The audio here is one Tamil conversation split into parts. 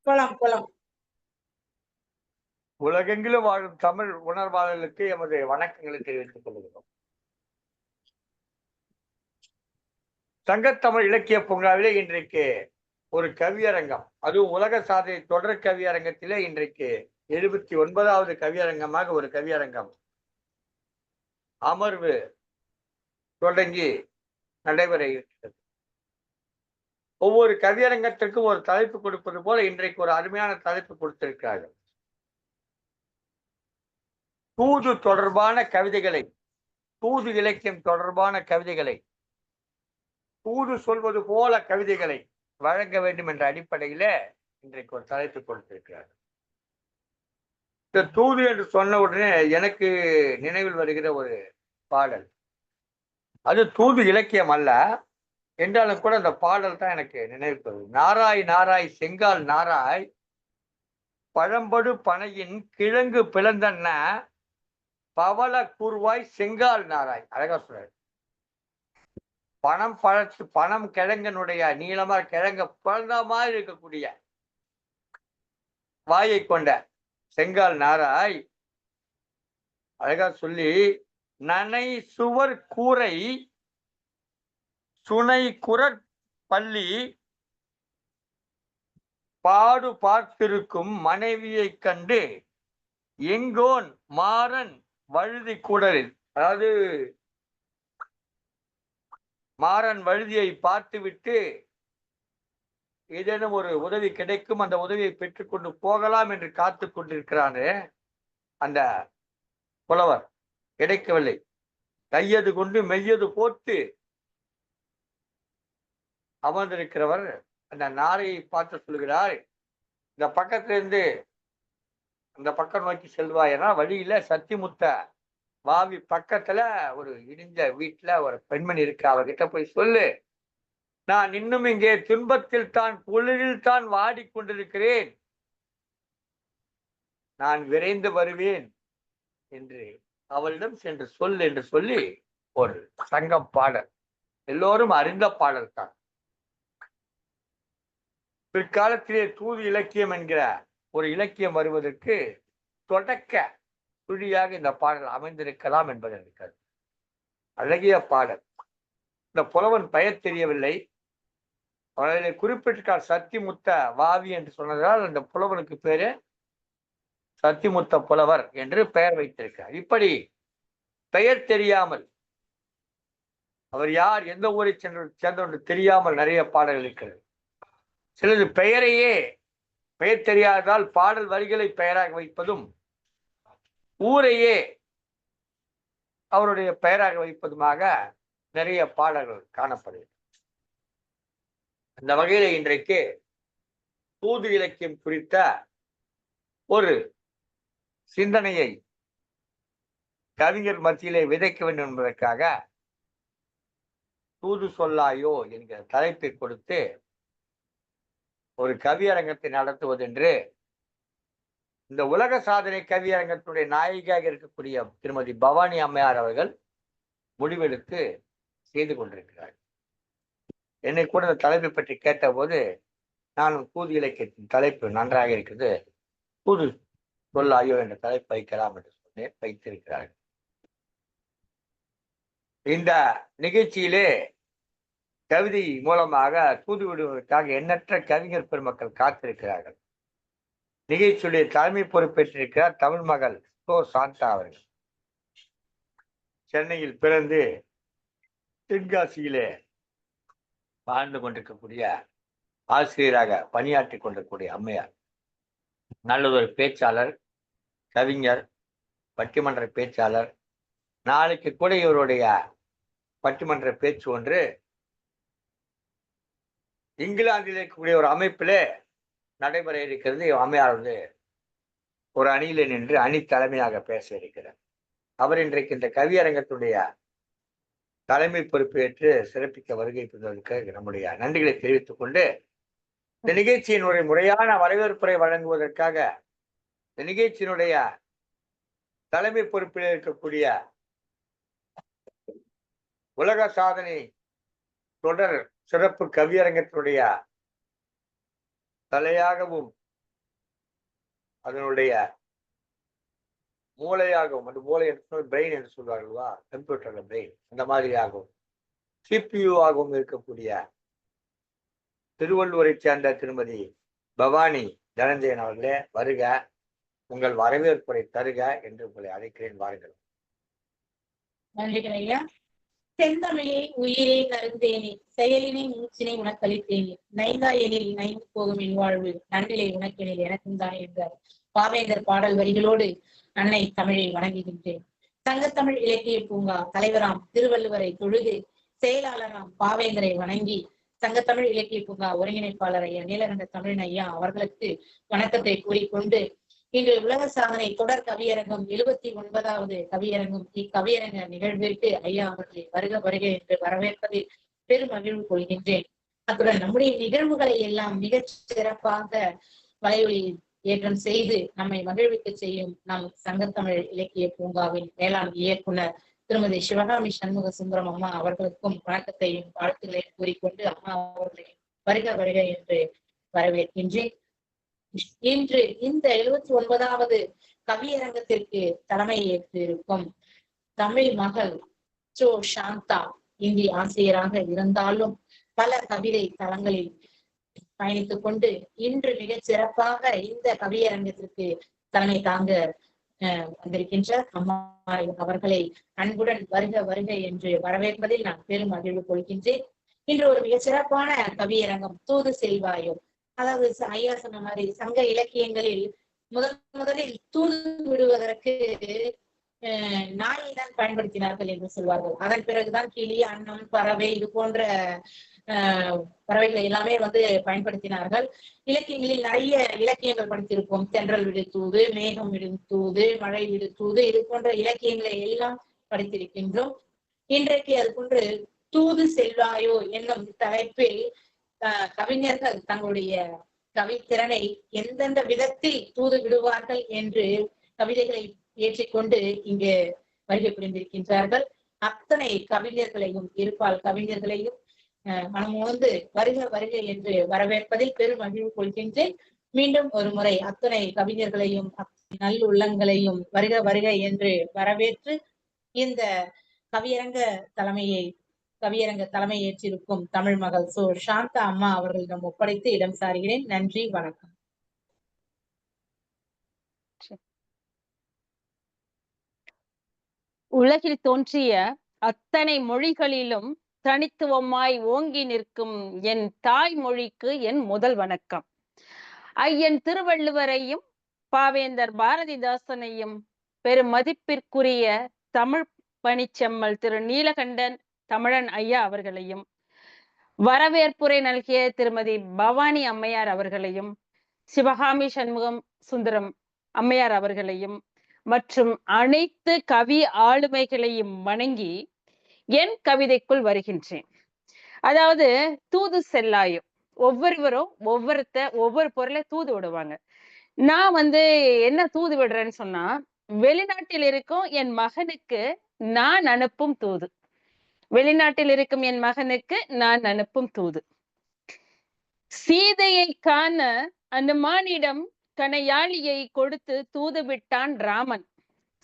போலாம் போலாம். உலகெங்கிலும் வாழும் தமிழ் உணர்வாளர்களுக்கு எமது வணக்கங்களை தெரிவித்துக் கொள்கிறோம். சங்கத்தமிழ் இலக்கிய பூங்காவிலே இன்றைக்கு ஒரு கவியரங்கம், அதுவும் உலக சாதனை தொடர் கவியரங்கத்திலே இன்றைக்கு 79வது கவியரங்கமாக ஒரு கவியரங்கம் அமர்வு தொடங்கி நடைபெற இருக்கிறது. ஒவ்வொரு கவியரங்கத்திற்கும் ஒரு தலைப்பு கொடுப்பது போல இன்றைக்கு ஒரு அருமையான தலைப்பு கொடுத்திருக்கிறார்கள். தூது தொடர்பான கவிதைகளை, தூது இலக்கியம் தொடர்பான கவிதைகளை, தூது சொல்வது போல கவிதைகளை வழங்க வேண்டும் என்ற அடிப்படையில இன்றைக்கு ஒரு தலைப்பு கொடுத்திருக்கிறார். இந்த தூது என்று சொன்ன உடனே எனக்கு நினைவில் வருகிற ஒரு பாடல், அது தூது இலக்கியம் அல்ல என்றாலும் கூட அந்த பாடல் தான் எனக்கு நினைவுக்கு வருது. நாராய் நாராய் செங்கால் நாராய் பழம்படு பனையின் கிழங்கு பிளந்தன்ன பவள கூர்வாய் செங்கால் நாராய். அழகா சொல்றாரு. பணம் கிழங்கனுடைய நீளமா கிழங்க பிறந்த மாதிரி இருக்கக்கூடிய வாயை கொண்ட செங்கால் நாராய் அழகா சொல்லி, நனை சுவர் கூரை சுனை குரற் பள்ளி பாடு பார்த்திருக்கும் மனைவியை கண்டு எங்கோன் மாறன் வழுதி கூடலில், அதாவது மாறன் வழுதியை பார்த்துவிட்டு ஏதேனும் ஒரு உதவி கிடைக்கும், அந்த உதவியை பெற்றுக்கொண்டு போகலாம் என்று காத்து கொண்டிருக்கிறானே அந்த புலவர், கிடைக்கவில்லை. கையது கொண்டு மெய்யது போட்டு அமர்ந்திருக்கிறவர் அந்த நாரையை பார்த்து சொல்கிறார், இந்த பக்கத்திலிருந்து அந்த பக்கம் நோக்கி செல்வாயனா வழியில சத்திமுத்த வாவி பக்கத்துல ஒரு இடிஞ்ச வீட்டுல ஒரு பெண்மணி இருக்கு, அவகிட்ட போய் சொல்லு, நான் இன்னும் இங்கே துன்பத்தில் தான் குளிரில் தான் வாடிக்கொண்டிருக்கிறேன், நான் விரைந்து வருவேன் என்று அவளிடம் சென்று சொல் என்று சொல்லி ஒரு சங்கம் பாடல், எல்லோரும் அறிந்த பாடல் தான். பிற்காலத்திலே தூது இலக்கியம் என்கிற ஒரு இலக்கியம் வருவதற்கு தொடக்க துளியாக இந்த பாடல் அமைந்திருக்கலாம் என்பது இருக்கிறது. அழகிய பாடல். இந்த புலவன் பெயர் தெரியவில்லை, அவர்களை குறிப்பிட்டிருக்கார் சத்திமுத்த வாவி என்று சொன்னதால் அந்த புலவனுக்கு பேரு சத்திமுத்த புலவர் என்று பெயர் வைத்திருக்கிறார். இப்படி பெயர் தெரியாமல், அவர் யார் எந்த ஊரை சேர்ந்தவன்று தெரியாமல் நிறைய பாடல்கள் இருக்கிறது. சிலது பெயர் தெரியாததால் பாடல் வரிகளை பெயராக வைப்பதும் ஊரையே அவருடைய பெயராக வைப்பதுமாக நிறைய பாடல்கள் காணப்படுகிறது. அந்த வகையில இன்றைக்கு தூது இலக்கியம் குறித்த ஒரு சிந்தனையை கவிஞர் மத்தியிலே விதைக்க வேண்டும் என்பதற்காக தூது சொல்லாயோ என்கிற தலைப்பை கொடுத்து ஒரு கவியரங்கத்தை நடத்துவதென்று இந்த உலக சாதனை கவியரங்கத்துடைய நாயகியாக இருக்கக்கூடிய திருமதி பவானி அம்மையார் அவர்கள் முடிவெடுத்து செய்து கொண்டிருக்கிறார். என்னை கூட இந்த தலைப்பை பற்றி கேட்டபோது நானும் தூது இலக்கியத்தின் தலைப்பு நன்றாக இருக்குது, தூது சொல்லாயோ என்ற தலைப்பு வைக்கலாம் என்று சொன்னேன், வைத்திருக்கிறார்கள். இந்த நிகழ்ச்சியிலே கவிதை மூலமாக தூது விடுவதற்காக எண்ணற்ற கவிஞர் பெருமக்கள் காத்திருக்கிறார்கள். நிகழ்ச்சியுடைய தலைமை பொறுப்பேற்றிருக்கிறார் தமிழ் மகள் சோ சாந்தா அவர்கள். சென்னையில் பிறந்து தென்காசியிலே வாழ்ந்து கொண்டிருக்கக்கூடிய ஆசிரியராக பணியாற்றி கொண்டிருக்கக்கூடிய அம்மையார், நல்லதொரு பேச்சாளர், கவிஞர், பட்டிமன்ற பேச்சாளர். நாளைக்கு கூட இவருடைய பட்டிமன்ற பேச்சு ஒன்று இங்கிலாந்தில் இருக்கக்கூடிய ஒரு அமைப்பிலே நடைபெற இருக்கிறது. அம்மையார் வந்து ஒரு அணியில நின்று அணி தலைமையாக பேச இருக்கிறார். அவர் இன்றைக்கு இந்த கவியரங்கத்துடைய தலைமை பொறுப்பேற்று சிறப்பிக்க வருகை புரிவதற்கு நம்முடைய நன்றிகளை தெரிவித்துக் கொண்டு, இந்த நிகழ்ச்சியினுடைய முறையான வரவேற்புரை வழங்குவதற்காக இந்த நிகழ்ச்சியினுடைய தலைமை பொறுப்பில் இருக்கக்கூடிய உலக சாதனை தொடர் சிறப்பு கவியரங்கத்தினுடைய தலையாகவும் அதனுடைய மூளையாகவும், அந்த மூளை என்று பிரெயின் என்று சொல்வார்களா, கம்ப்யூட்டர் பிரெயின் அந்த மாதிரியாகவும் CPU ஆகவும் இருக்கக்கூடிய திருவள்ளுவரை சேர்ந்த திருமதி பவானி தனஞ்சயன் அவர்களே, வருக, உங்கள் வரவேற்புரை தருக என்று உங்களை அழைக்கிறேன். வாருங்கள். நன்றிகள் ஐயா. செந்தமிழே உயிரே நருந்தேனே, செயலினை மூச்சினை உனக்களித்தேனே, நைந்தாயனில் நைந்து போகும் என் வாழ்வு, நன்றிலை உனக்கெனில் எனக்கும் தான் என்றார் பாவேந்தர் பாடல் வரிகளோடு அன்னை தமிழை வணங்குகின்றேன். சங்கத்தமிழ் இலக்கிய பூங்கா தலைவராம் திருவள்ளுவரை தொழுது, செயலாளராம் பாவேந்தரை வணங்கி, சங்கத்தமிழ் இலக்கிய பூங்கா ஒருங்கிணைப்பாளர் ஐயா நீலகண்ட தமிழன் ஐயா அவர்களுக்கு வணக்கத்தை கூறிக்கொண்டு, இன்று உலக சாதனை தொடர் கவியரங்கம் 79வது கவியரங்கம். இக்கவியரங்க நிகழ்விற்கு ஐயா அவர்களை வருக வருக என்று வரவேற்பதில் பெரும் மகிழ்வு கொள்கின்றேன். அத்துடன் நம்முடைய நிகழ்வுகளை எல்லாம் மிகச் சிறப்பாக வலையொலி ஏற்றம் செய்து நம்மை மகிழ்விக்க செய்யும் நம் சங்கத்தமிழ் இலக்கிய பூங்காவின் மேலாண் இயக்குனர் திருமதி சிவகாமி சண்முக சுந்தரம் அம்மா அவர்களுக்கும் வணக்கத்தையும் வாழ்த்துக்களையும் கூறிக்கொண்டு அம்மா அவர்களை வருக வருக என்று வரவேற்கின்றேன். இன்று இந்த 79வது கவியரங்கத்திற்கு தலைமை ஏற்றிருக்கும் தமிழ் மகள் சோ சாந்தா இந்தி ஆசிரியராக இருந்தாலும் பல கவிதை தளங்களில் பயணித்துக் கொண்டு இன்று மிகச் சிறப்பாக இந்த கவியரங்கத்திற்கு தலைமை தாங்க வந்திருக்கின்ற அம்மா அவர்களை அன்புடன் வருக வருக என்று வரவேற்பதில் நான் பெரும் மகிழ்வு கொள்கின்றேன். இன்று ஒரு மிக சிறப்பான கவியரங்கம் தூது செல்வாயோ. அதாவது ஐயா சொன்ன மாதிரி சங்க இலக்கியங்களில் முதலில் தூது விடுவதற்கு நாயை தான் பயன்படுத்தினார்கள் என்று சொல்வார்கள். அதன் பிறகுதான் கிளி, அன்னம், பறவை இது போன்ற பறவைகளை எல்லாமே பயன்படுத்தினார்கள். இலக்கியங்களில் நிறைய இலக்கியங்கள் படித்திருப்போம். தென்றல் விடு தூது, மேகம் விடும் தூது, மழை விடு தூது, இது போன்ற இலக்கியங்களை எல்லாம் படித்திருக்கின்றோம். இன்றைக்கு அது போன்று தூது செல்வாயோ என்னும் தலைப்பில் கவிஞர்கள் தங்களுடைய கவித்திறனை எந்தெந்த விதத்தில் தூது விடுவார்கள் என்று கவிதைகளை ஏற்றிக்கொண்டு இங்கு வருகை புரிந்திருக்கின்றார்கள். அத்தனை கவிஞர்களையும் இருப்பால் கவிஞர்களையும் மனமோந்து வருக வருக என்று வரவேற்பதில் பெரும் மகிழ்வு கொள்கின்றேன். மீண்டும் ஒரு முறை அத்தனை கவிஞர்களையும் நல்லுள்ளங்களையும் வருக வருக என்று வரவேற்று இந்த கவியரங்க தலைமை ஏற்றிருக்கும் தமிழ் மகள் சோ சாந்தா அம்மா அவர்களிடம் ஒப்படைத்து இடம் சாருகிறேன். நன்றி, வணக்கம். உலகில் தோன்றிய அத்தனை மொழிகளிலும் தனித்துவமாய் ஓங்கி நிற்கும் என் தாய்மொழிக்கு என் முதல் வணக்கம். ஐயன் திருவள்ளுவரையும் பாவேந்தர் பாரதிதாசனையும் பெரும் மதிப்பிற்குரிய தமிழ் பணிச்செம்மல் திரு நீலகண்டன் தமிழன் ஐயா அவர்களையும், வரவேற்புரை நல்கிய திருமதி பவானி அம்மையார் அவர்களையும், சிவகாமி சண்முகம் சுந்தரம் அம்மையார் அவர்களையும் மற்றும் அனைத்து கவி ஆளுமைகளையும் வணங்கி என் கவிதைக்குள் வருகின்றேன். அதாவது தூது செல்லாயோ, ஒவ்வொருவரும் ஒவ்வொரு பொருளை தூது விடுவாங்க. நான் என்ன தூது விடுறேன்னு சொன்னா, வெளிநாட்டில் இருக்கும் என் மகனுக்கு நான் அனுப்பும் தூது. வெளிநாட்டில் இருக்கும் என் மகனுக்கு நான் அனுப்பும் தூது. சீதையை காண அனுமானிடம் கணையாளியை கொடுத்து தூது விட்டான் ராமன்.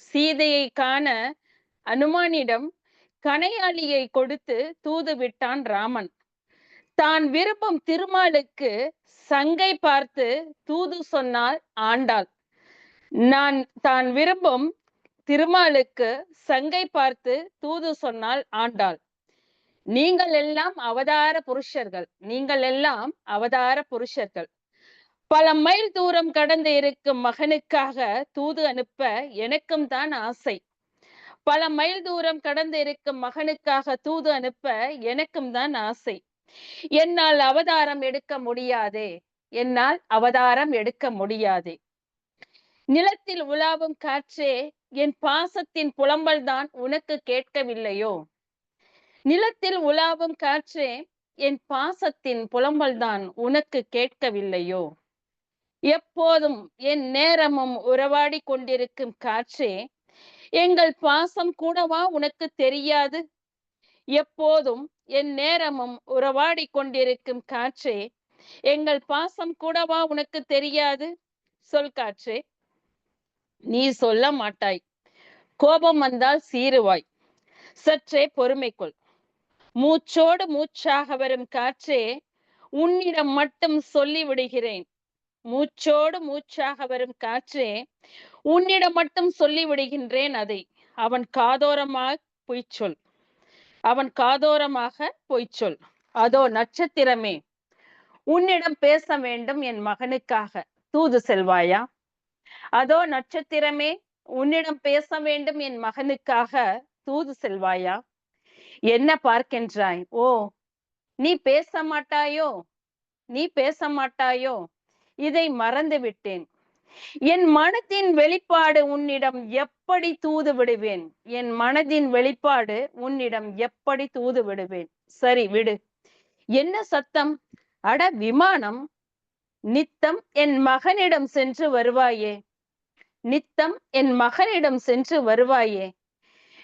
சீதையை காண அனுமானிடம் கணையாளியை கொடுத்து தூது விட்டான் ராமன். தான் விரும்பும் திருமாலுக்கு சங்கை பார்த்து தூது சொன்னால் ஆண்டாள். தான் விரும்பும் திருமாலுக்கு சங்கை பார்த்து தூது சொன்னால் ஆண்டாள். நீங்கள் எல்லாம் அவதார புருஷர்கள். பல மைல் தூரம் கடந்து இருக்கும் மகனுக்காக தூது அனுப்ப எனக்கும் தான் ஆசை. பல மைல் தூரம் கடந்து இருக்கும் மகனுக்காக தூது அனுப்ப எனக்கும் தான் ஆசை. என்னால் அவதாரம் எடுக்க முடியாதே. நிலத்தில் உலாவும் காற்றே, என் பாசத்தின் புலம்பல் தான் உனக்கு கேட்கவில்லையோ? நிலத்தில் உலாவும் காற்றே, என் பாசத்தின் புலம்பல் தான் உனக்கு கேட்கவில்லையோ? எப்போதும் என் நேரமும் உறவாடி கொண்டிருக்கும் காற்றே, எங்கள் பாசம் கூடவா உனக்கு தெரியாது? எப்போதும் என் நேரமும் உறவாடி கொண்டிருக்கும் காற்றே, எங்கள் பாசம் கூடவா உனக்கு தெரியாது? சொல் காற்றே, நீ சொல்ல மாட்டாய். கோபம் வந்தால் சீறுவாய். சற்றே பொறுமை கொள். மூச்சோடு மூச்சாக வரும் காற்றே, உன்னிடம் மட்டும் சொல்லி விடுகிறேன். மூச்சோடு மூச்சாக வரும் காற்றே, உன்னிடம் மட்டும் சொல்லி விடுகின்றேன் அதை. அவன் காதோரமாக பொய்ச்சொல். அவன் காதோரமாக பொய்ச்சொல். அதோ நட்சத்திரமே, உன்னிடம் பேச வேண்டும் என் மகனுக்காக தூது செல்வாயா? அதோ நட்சத்திரமே, உன்னிடம் பேச வேண்டும் என் மகனுக்காக தூது செல்வாயா? என்ன பார்க்கின்றாய்? ஓ, நீ பேச மாட்டாயோ? நீ பேச மாட்டாயோ? இதை மறந்து விட்டேன். என் மனதின் வெளிப்பாடு உன்னிடம் எப்படி தூது விடுவேன்? என் மனதின் வெளிப்பாடு உன்னிடம் எப்படி தூது விடுவேன்? சரி விடு. என்ன சத்தம்? அட விமானம். நித்தம் என் மகனிடம் சென்று வருவாயே. நித்தம் என் மகனிடம் சென்று வருவாயே.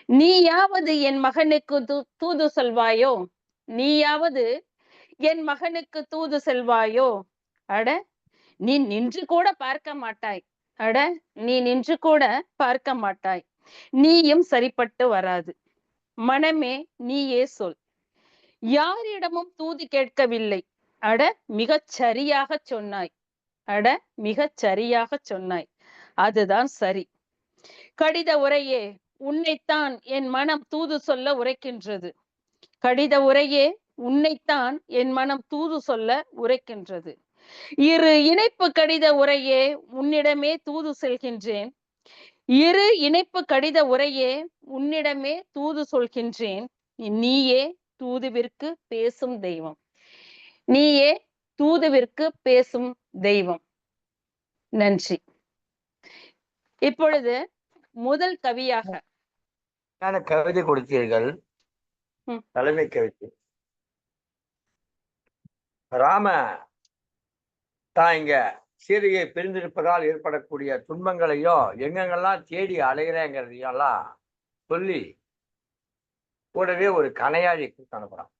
நீயாவது என் மகனுக்கு தூது சொல்வாயோ? நீயாவது என் மகனுக்கு தூது செல்வாயோ? அட, நீ நின்று கூட பார்க்க மாட்டாய். அட, நீ நின்று கூட பார்க்க மாட்டாய். நீயும் சரிப்பட்டு வராது. மனமே, நீயே சொல். யாரிடமும் தூது கேட்கவில்லை. அட, மிகச் சரியாக சொன்னாய். அட, மிகச் சரியாக சொன்னாய். அதுதான் சரி. கடித உரையே, உன்னைத்தான் என் மனம் தூது சொல்ல உரைக்கின்றது. கடித உரையே, உன்னைத்தான் என் மனம் தூது சொல்ல உரைக்கின்றது. இரு இணைப்பு கடித உரையே, உன்னிடமே தூது செல்கின்றேன். இரு இணைப்பு கடித உரையே, உன்னிடமே தூது சொல்கின்றேன். நீயே தூதுவிற்கு பேசும் தெய்வம். நீயே தூதுவிற்கு பேசும் தெய்வம். நன்றி. இப்பொழுது முதல் கவியாக கவிதை கொடுத்தீர்கள். தலைமை கவிதை ராம தான் இங்க சீதையை பிரிந்திருப்பதால் ஏற்படக்கூடிய துன்பங்களையும் எங்கெங்கெல்லாம் தேடி அலைகிறேங்கிறதையும் எல்லாம் சொல்லி கூடவே ஒரு கனையாழி கொடுத்து அனுப்புறான்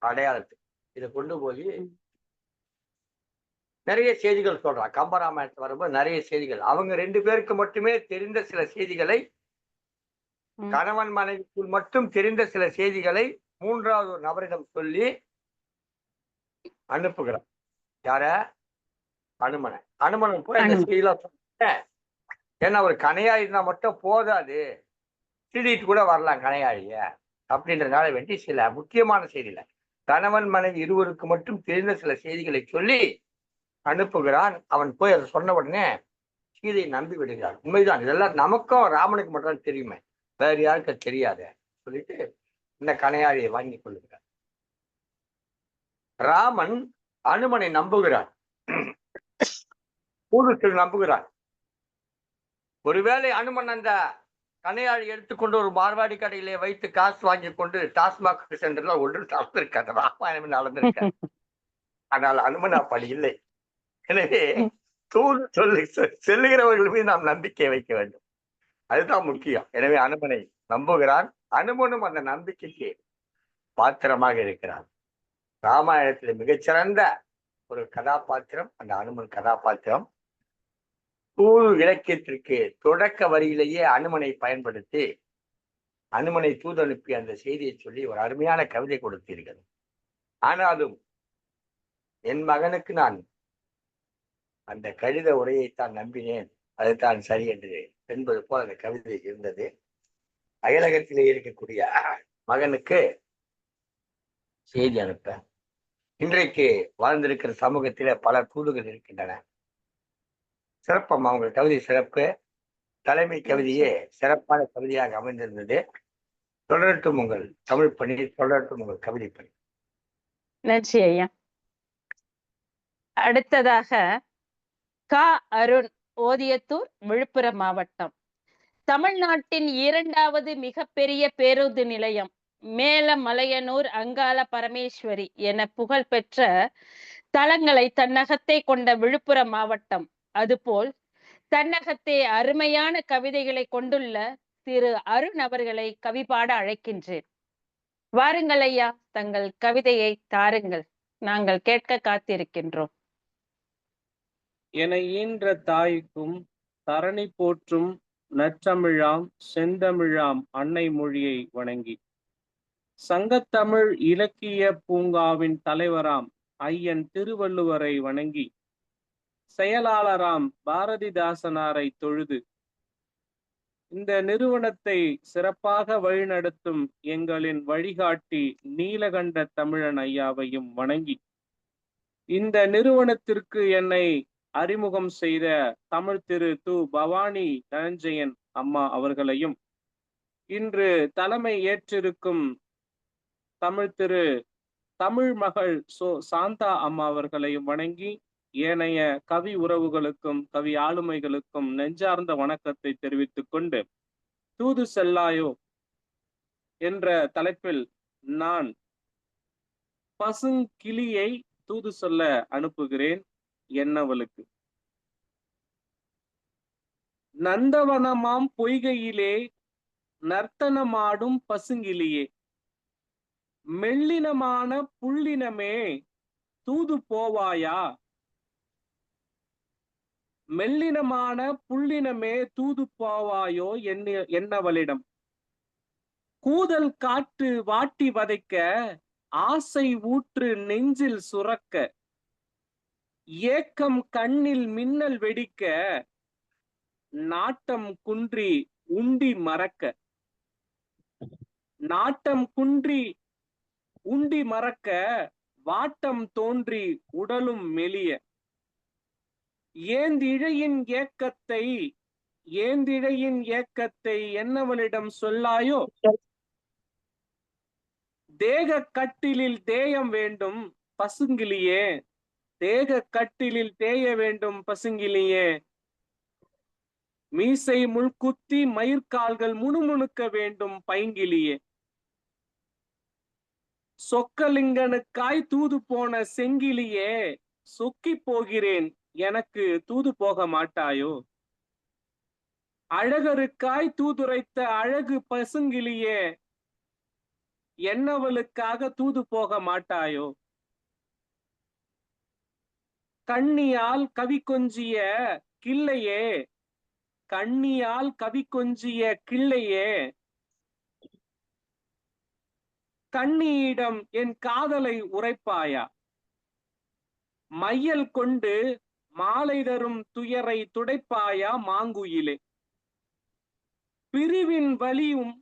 அடையாளத்துக்கு. இதை கொண்டு போய் நிறைய செய்திகள் சொல்றான். கம்பராமாயணத்து வரும்போது நிறைய செய்திகள் அவங்க 2 பேருக்கு மட்டுமே தெரிந்த சில செய்திகளை, கணவன் மனைவிக்குள் மட்டும் தெரிந்த சில செய்திகளை 3வது ஒரு நபரிடம் சொல்லி அனுப்புகிறான். யார? அனுமனை. அனுமனன் போய் அந்த செய்தியெல்லாம் சொன்ன. ஏன்னா ஒரு கனையாழி இருந்தா மட்டும் போதாது, திருடிட்டு கூட வரலாம் கனையாழிய அப்படின்றதுனால வேண்டி சில முக்கியமான செய்தியில கணவன் மனைவி இருவருக்கு மட்டும் தெரிந்த சில செய்திகளை சொல்லி அனுப்புகிறான். அவன் போய் அதை சொன்ன உடனே சீதையை நம்பி விடுகிறான். உண்மைதான், இதெல்லாம் நமக்கும் ராமனுக்கு மட்டும் தெரியுமே, வேற யாருக்கு தெரியாத சொல்லிட்டு இந்த கனையாழியை வாங்கி கொள்ளுகிறார். ராமன் அனுமனை நம்புகிறான், பூதத்தில் நம்புகிறான். ஒருவேளை அனுமன் அந்த கனையாழி எடுத்துக்கொண்டு ஒரு மார்வாடி கடையிலே வைத்து காசு வாங்கி கொண்டு டாஸ்மாக் சென்டர்ல ஒன்று நடந்திருக்காது, ராமாயணம் நடந்திருக்காது. ஆனால் அனுமன் அப்படி இல்லை. எனவே தூது சொல்லி செல்லுகிறவர்கள் மீது நாம் நம்பிக்கை வைக்க வேண்டும், அதுதான் முக்கியம். எனவே அனுமனை நம்புகிறான். அனுமனும் அந்த நம்பிக்கைக்கு பாத்திரமாக இருக்கிறான். ராமாயணத்தில் மிகச்சிறந்த ஒரு கதாபாத்திரம் அந்த அனுமன் கதாபாத்திரம். தூது இலக்கியத்திற்கு தொடக்க வரியிலேயே அனுமனை பயன்படுத்தி அனுமனை தூது அனுப்பி அந்த செய்தியை சொல்லி ஒரு அருமையான கவிதை கொடுத்தீர்கள். ஆனாலும் என் மகனுக்கு நான் அந்த கடித உரையைத்தான் நம்பினேன், அதுதான் சரி என்று என்பது போல் அந்த கவிதை இருந்தது. அயலகத்திலே இருக்கக்கூடிய மகனுக்கு செய்தி அனுப்ப இன்றைக்கு வாழ்ந்திருக்கிற சமூகத்தில பல தூதுகள் இருக்கின்றன. சிறப்பம்மா உங்கள் கவிதை சிறப்பு. தலைமை கவிதையே சிறப்பான கவிதையாக அமைந்திருந்தது. தொடரட்டும் உங்கள் தமிழ் பணி, தொடரட்டும் உங்கள் கவிதை பணி. நன்றி ஐயா. அடுத்ததாக கா அருண், ஓதியத்தூர், விழுப்புரம் மாவட்டம். தமிழ்நாட்டின் 2வது மிகப்பெரிய பேருந்து நிலையம் மேலமலையனூர் அங்காள பரமேஸ்வரி என புகழ்பெற்ற தலங்களை தன்னகத்தை கொண்ட விழுப்புரம் மாவட்டம். அதுபோல் தன்னகத்தே அருமையான கவிதைகளை கொண்டுள்ள திரு அருண் அவர்களை கவி பாட அழைக்கின்றேன். வாருங்கள் ஐயா, தங்கள் கவிதையை தாருங்கள், நாங்கள் கேட்க காத்திருக்கின்றோம். என ஈன்ற தாய்க்கும் தரணி போற்றும் நற்றமிழாம் செந்தமிழாம் அன்னை மொழியை வணங்கி, சங்கத்தமிழ் இலக்கிய பூங்காவின் தலைவராம் ஐயன் திருவள்ளுவரை வணங்கி, செயலாளராம் பாரதிதாசனாரை தொழுது, இந்த நிறுவனத்தை சிறப்பாக வழிநடத்தும் எங்களின் வழிகாட்டி நீலகண்ட தமிழன் ஐயாவையும் வணங்கி, இந்த நிறுவனத்திற்கு என்னை அறிமுகம் செய்த தமிழ் திரு து. பவானி தனஞ்சயன் அம்மா அவர்களையும், இன்று தலைமை ஏற்றிருக்கும் தமிழ் திரு தமிழ் மகள் சோ. சாந்தா அம்மா அவர்களையும் வணங்கி, ஏனைய கவி உறவுகளுக்கும் கவி ஆளுமைகளுக்கும் நெஞ்சார்ந்த வணக்கத்தை தெரிவித்துக் கொண்டு, தூது செல்லாயோ என்ற தலைப்பில் நான் பசுங்கிளியை தூது சொல்ல அனுப்புகிறேன் என்னவளுக்கு. நந்தவனமாம் பொய்கையிலே நர்த்தனமாடும் பசுங்கிளியே, மெல்லினமான புள்ளினமே தூது போவாயா, மெல்லினமான புள்ளினமே தூது போவாயோ என்னவளிடம், கூதல் காற்று வாட்டி வதைக்க ஆசை ஊற்று நெஞ்சில் சுரக்க, ஏக்கம் கண்ணில் மின்னல் வெடிக்க நாட்டம் குன்றி உண்டி மறக்க, நாட்டம் குன்றி உண்டி மறக்க வாட்டம் தோன்றி உடலும் மெலிய, ஏந்திழையின் ஏக்கத்தை ஏந்திழையின் ஏக்கத்தை என்னவளிடம் சொல்லாயோ, தேக கட்டிலில் தேயம் வேண்டும் பசுங்கிளியே, தேக கட்டிலில் தேய வேண்டும் பசுங்கிளியே, மீசை முள்குத்தி மயிர்கால்கள் முணுமுணுக்க வேண்டும் பைங்கிளியே, சொக்கலிங்கனுக்காய் தூது போன செங்கிலியே, சொக்கி போகிறேன் எனக்கு தூது போக மாட்டாயோ, அழகருக்காய் தூதுரைத்த அழகு பசுங்கிளியே, என்னவளுக்காக தூது போக மாட்டாயோ, கண்ணியால் கவி கொஞ்சிய கிள்ளையே, கண்ணியால் கவி கொஞ்சிய கிள்ளையே, கண்ணியிடம் என் காதலை உரைப்பாயா, மையல் கொண்டு மாலை தரும் துயரை துடைப்பாயா மாங்குயிலே, பிரிவின் வலியும்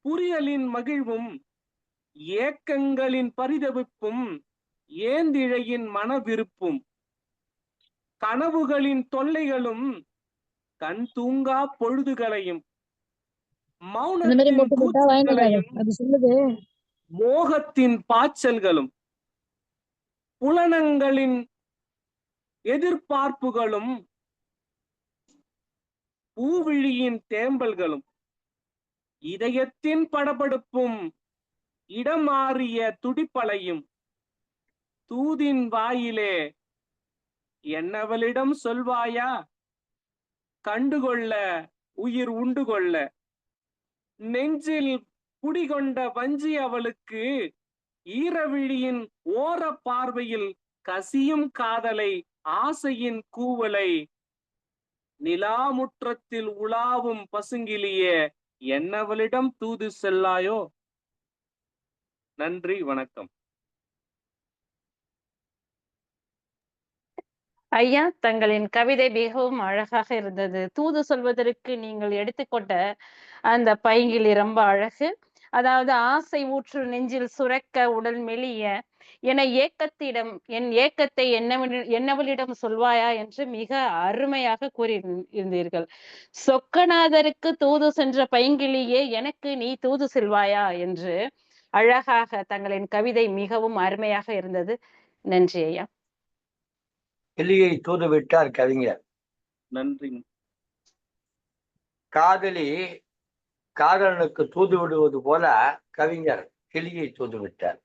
புரியலின் மகிழ்வும் ஏக்கங்களின் பரிதவிப்பும் ஏந்திழையின் மனவிருப்பும் கனவுகளின் தொல்லைகளும் கண் தூங்கா பொழுதுகளையும் மௌனத்தின் கூச்சல்களையும் மோகத்தின் பாய்ச்சல்களும் புலனங்களின் எதிர்பார்ப்புகளும் பூவிழியின் தேம்பல்களும் இதயத்தின் படபடுப்பும் இடம் மாறிய துடிப்பலையும் தூதின் வாயிலே என்னவளிடம் சொல்வாயா, கண்டுகொள்ள உயிர் உண்டு கொள்ள, நெஞ்சில் குடிகொண்ட வஞ்சி அவளுக்கு ஈரவிழியின் ஓர பார்வையில் கசியும் காதலை ஆசையின் கூவலை, நிலாமுற்றத்தில் உலாவும் பசுங்கிளியே என்னவளிடம் தூது செல்லாயோ. நன்றி, வணக்கம். ஐயா, தங்களின் கவிதை மிகவும் அழகாக இருந்தது. தூது சொல்வதற்கு நீங்கள் எடுத்துக்கொண்ட அந்த பைங்கிளி ரொம்ப அழகு. அதாவது ஆசை ஊற்று நெஞ்சில் சுரக்க உடல் மெலிய என என் ஏக்கத்தை என்னவளிடம் சொல்வாயா என்று மிக அருமையாக கூறி இருந்தீர்கள். சொக்கநாதருக்கு தூது சென்ற பைங்கிளியே எனக்கு நீ தூது செல்வாயா என்று அழகாக தங்களின் கவிதை மிகவும் அருமையாக இருந்தது. நன்றி ஐயா. கிளியை தூது விட்டார் கவிஞர். நன்றி. காதலி காதலனுக்கு தூது விடுவது போல கவிஞர் கிளியை தூது விட்டார்.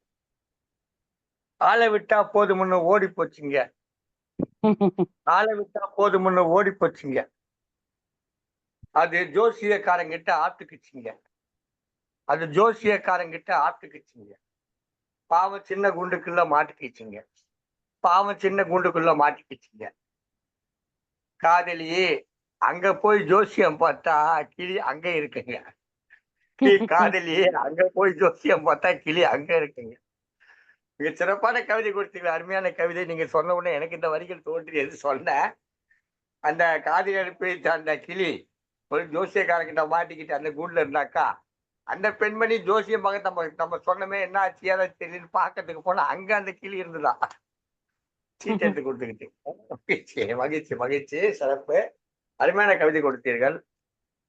ஆளை விட்டா போது முன்ன ஓடி போச்சுங்க, ஆளை விட்டா போது முன்ன ஓடி போச்சுங்க. அது ஜோசியக்காரங்கிட்ட ஆட்டுக்குச்சிங்க, அது ஜோசியக்காரங்கிட்ட ஆட்டுக்குச்சிங்க. பாவம் சின்ன குண்டுக்குள்ள மாட்டிக்கிச்சுங்க, பாவம் சின்ன குண்டுக்குள்ள மாட்டிக்கிச்சுங்க. காதலியே அங்க போய் ஜோசியம் பார்த்தா கிளி அங்க இருக்குங்க. காதலியே அங்க போய் ஜோசியம் பார்த்தா கிளி அங்க இருக்குங்க. மிக சிறப்பான கவிதை கொடுத்தீங்க, அருமையான கவிதை. நீங்க சொன்ன உடனே எனக்கு இந்த வரிகள் தோன்றியது. சொன்ன அந்த காதலி அனுப்பி அந்த கிளி ஒரு ஜோசியக்காரங்கிட்ட மாட்டிக்கிட்டு அந்த கூண்டுல இருந்தாக்கா, அந்த பெண்மணி ஜோசியம் பார்க்க நம்ம சொன்னமே என்ன ஆச்சு ஏதாச்சும் தெரியல பாக்கிறதுக்கு போனா அங்க அந்த கிளி இருந்துதான் சீட் எடுத்து கொடுத்துக்கிட்டு. மகிழ்ச்சி மகிழ்ச்சி மகிழ்ச்சி, சிறப்பு. அருமையான கவிதை கொடுத்தீர்கள்.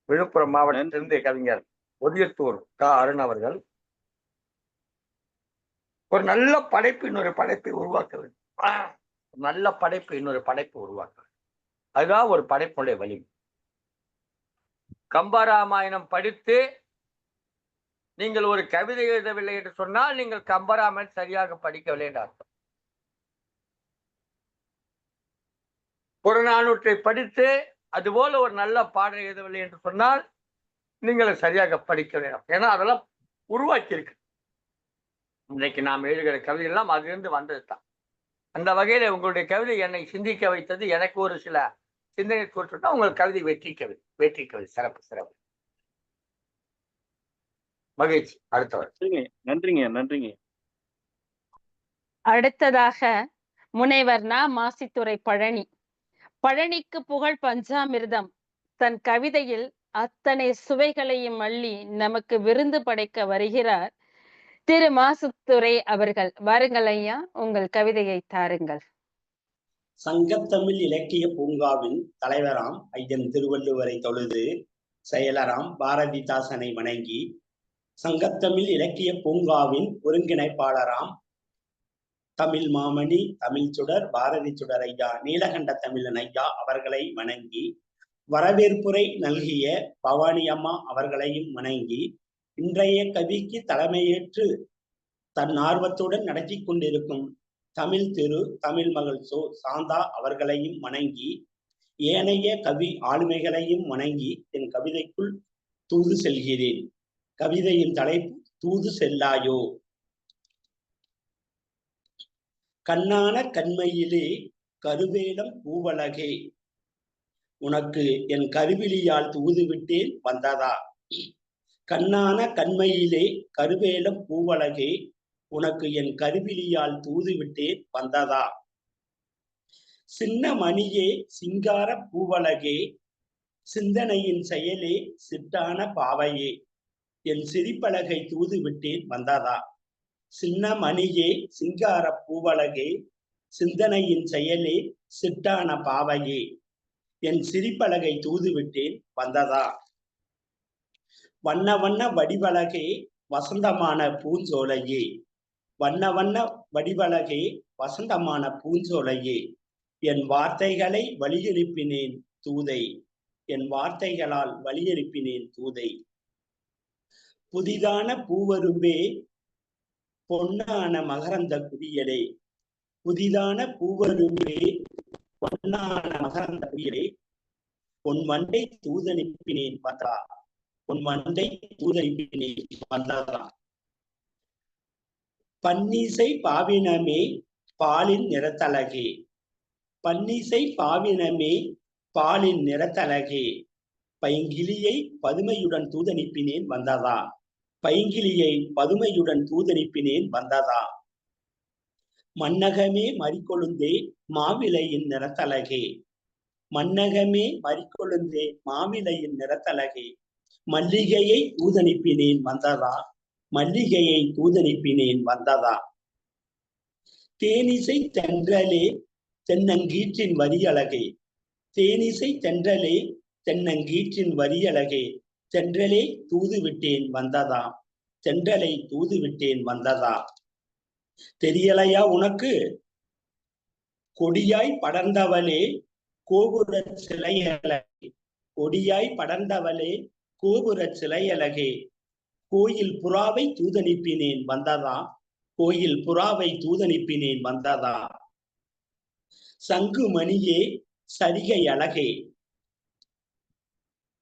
விழுப்புரம் மாவட்டத்திலிருந்து கவிஞர் ஒதியத்தூர் அருண் அவர்கள். ஒரு நல்ல படைப்பு இன்னொரு படைப்பை உருவாக்க வேண்டும். நல்ல படைப்பு இன்னொரு படைப்பு உருவாக்க வேண்டும். அதுதான் ஒரு படைப்புடைய வலிமை. கம்பராமாயணம் படித்து நீங்கள் ஒரு கவிதை எழுதவில்லை என்று சொன்னால் நீங்கள் கம்பராமாயணம் சரியாக படிக்கவில்லை என்று அர்த்தம். புறநானூற்றை படித்து அதுபோல ஒரு நல்ல பாடல் எழுதவில்லை என்று சொன்னால் நீங்கள் சரியாக படிக்க வேண்டும். ஏன்னா அதெல்லாம் உருவாக்கி இருக்கு. இன்னைக்கு நாம் எழுதுகிற கவிதை எல்லாம் அதிலிருந்து வந்தது தான். அந்த வகையில உங்களுடைய கவிதை என்னை சிந்திக்க வைத்தது. எனக்கு ஒரு சில சிந்தனை தோற்றுதான் உங்கள் கவிதை வெற்றி கவிதை. வெற்றி கவிதை, சிறப்பு சிறப்பு, மகிழ்ச்சி. அடுத்தவர். நன்றிங்க நன்றிங்க. அடுத்ததாக முனைவர் நா. மாசித்துறை பழனி. பழனிக்கு புகழ் பஞ்சாமிர்தம். தன் கவிதையில் அத்தனை சுவைகளையும் அள்ளி நமக்கு விருந்து படைக்க வருகிறார் திரு மாசித்துறை அவர்கள். வாருங்கள் ஐயா, உங்கள் கவிதையை தாருங்கள். சங்கத்தமிழ் இலக்கிய பூங்காவின் தலைவராம் ஐயன் திருவள்ளுவரை தொழுது செயலராம் பாரதிதாசனை வணங்கி, சங்கத்தமிழ் இலக்கிய பூங்காவின் ஒருங்கிணைப்பாளராம் தமிழ் மாமணி தமிழ் சுடர் பாரதி சுடர் ஐயா நீலகண்ட தமிழன் ஐயா அவர்களை வணங்கி, வரவேற்புரை நல்கிய பவானி அம்மா அவர்களையும் வணங்கி, இன்றைய கவிக்கு தலைமையேற்று தன் ஆர்வத்துடன் நடத்தி கொண்டிருக்கும் தமிழ் திரு தமிழ் மகள் சோ சாந்தா அவர்களையும் வணங்கி, ஏனைய கவி ஆளுமைகளையும் வணங்கி என் கவிதைக்குள் தூது செல்கிறேன். கவிதையின் தலைப்பு தூது செல்லாயோ. கண்ணான கண்மையிலே கருவேலம் பூவழகே, உனக்கு என் கருவிழியால் தூது விட்டேன் வந்ததா. கண்ணான கண்மையிலே கருவேலம் பூவழகே, உனக்கு என் கருவிழியால் தூது விட்டேன் வந்ததா. சின்ன மணியே சிங்கார பூவழகே, சிந்தனையின் செயலே சிட்டான பாவையே, என் சிரிப்பழகை தூது விட்டேன் வந்ததா. சின்ன மணியே சிங்கார பூவழகே, சிந்தனையின் செயலே சிட்டான பாவையே, என் சிரிப்பழகை தூது விட்டேன் வந்ததா. வண்ண வண்ண வடிவழகே வசந்தமான பூஞ்சோலையே, வண்ண வண்ண வடிவழகே வசந்தமான பூஞ்சோலையே, என் வார்த்தைகளை வழியனுப்பினேன் தூதை, என் வார்த்தைகளால் வழியனுப்பினேன் தூதை. புதிதான பூவரும்பே பொன்னான மகரந்த குவியலே, புதிதான பூவரும்பே பொன்னான மகரந்த குவியலே, உன் மண்டை தூதனுப்பினேன் வந்தா, உன் மண்டை தூதனுப்பினேன் வந்ததா. பன்னிசை பாவினமே பாலின் நிறத்தழகே, பன்னிசை பாவினமே பாலின் நிறத்தழகே, பைங்கிளியை பதுமையுடன் தூதனுப்பினேன் வந்ததா, பைங்கிளியை பதுமையுடன் தூதனுப்பினேன் வந்ததா. மன்னகமே மறிக்கொழுந்தே மாவிலையின் நிறத்தழகே, மன்னகமே மறிக்கொழுந்தே மாவிலையின் நிறத்தழகே, மல்லிகையை தூதனுப்பினேன் வந்ததா, மல்லிகையை தூதனுப்பினேன் வந்ததா. தேனிசை தென்றலே தென்னங்கீற்றின் வரியழகே, தேனிசை தென்றலே தென்னங்கீற்றின் வரியழகே, தென்றலே தூது விட்டேன் வந்ததா, தென்றலை தூது விட்டேன் வந்ததா. தெரியலையா உனக்கு கொடியாய் படர்ந்தவளே கோபுர சிலையழகே, கொடியாய் படர்ந்தவளே கோபுர சிலையழகே, கோயில் புறாவை தூதனுப்பினேன் வந்ததா, கோயில் புறாவை தூதனுப்பினேன் வந்ததா. சங்கு மணியே சரிகை அழகே,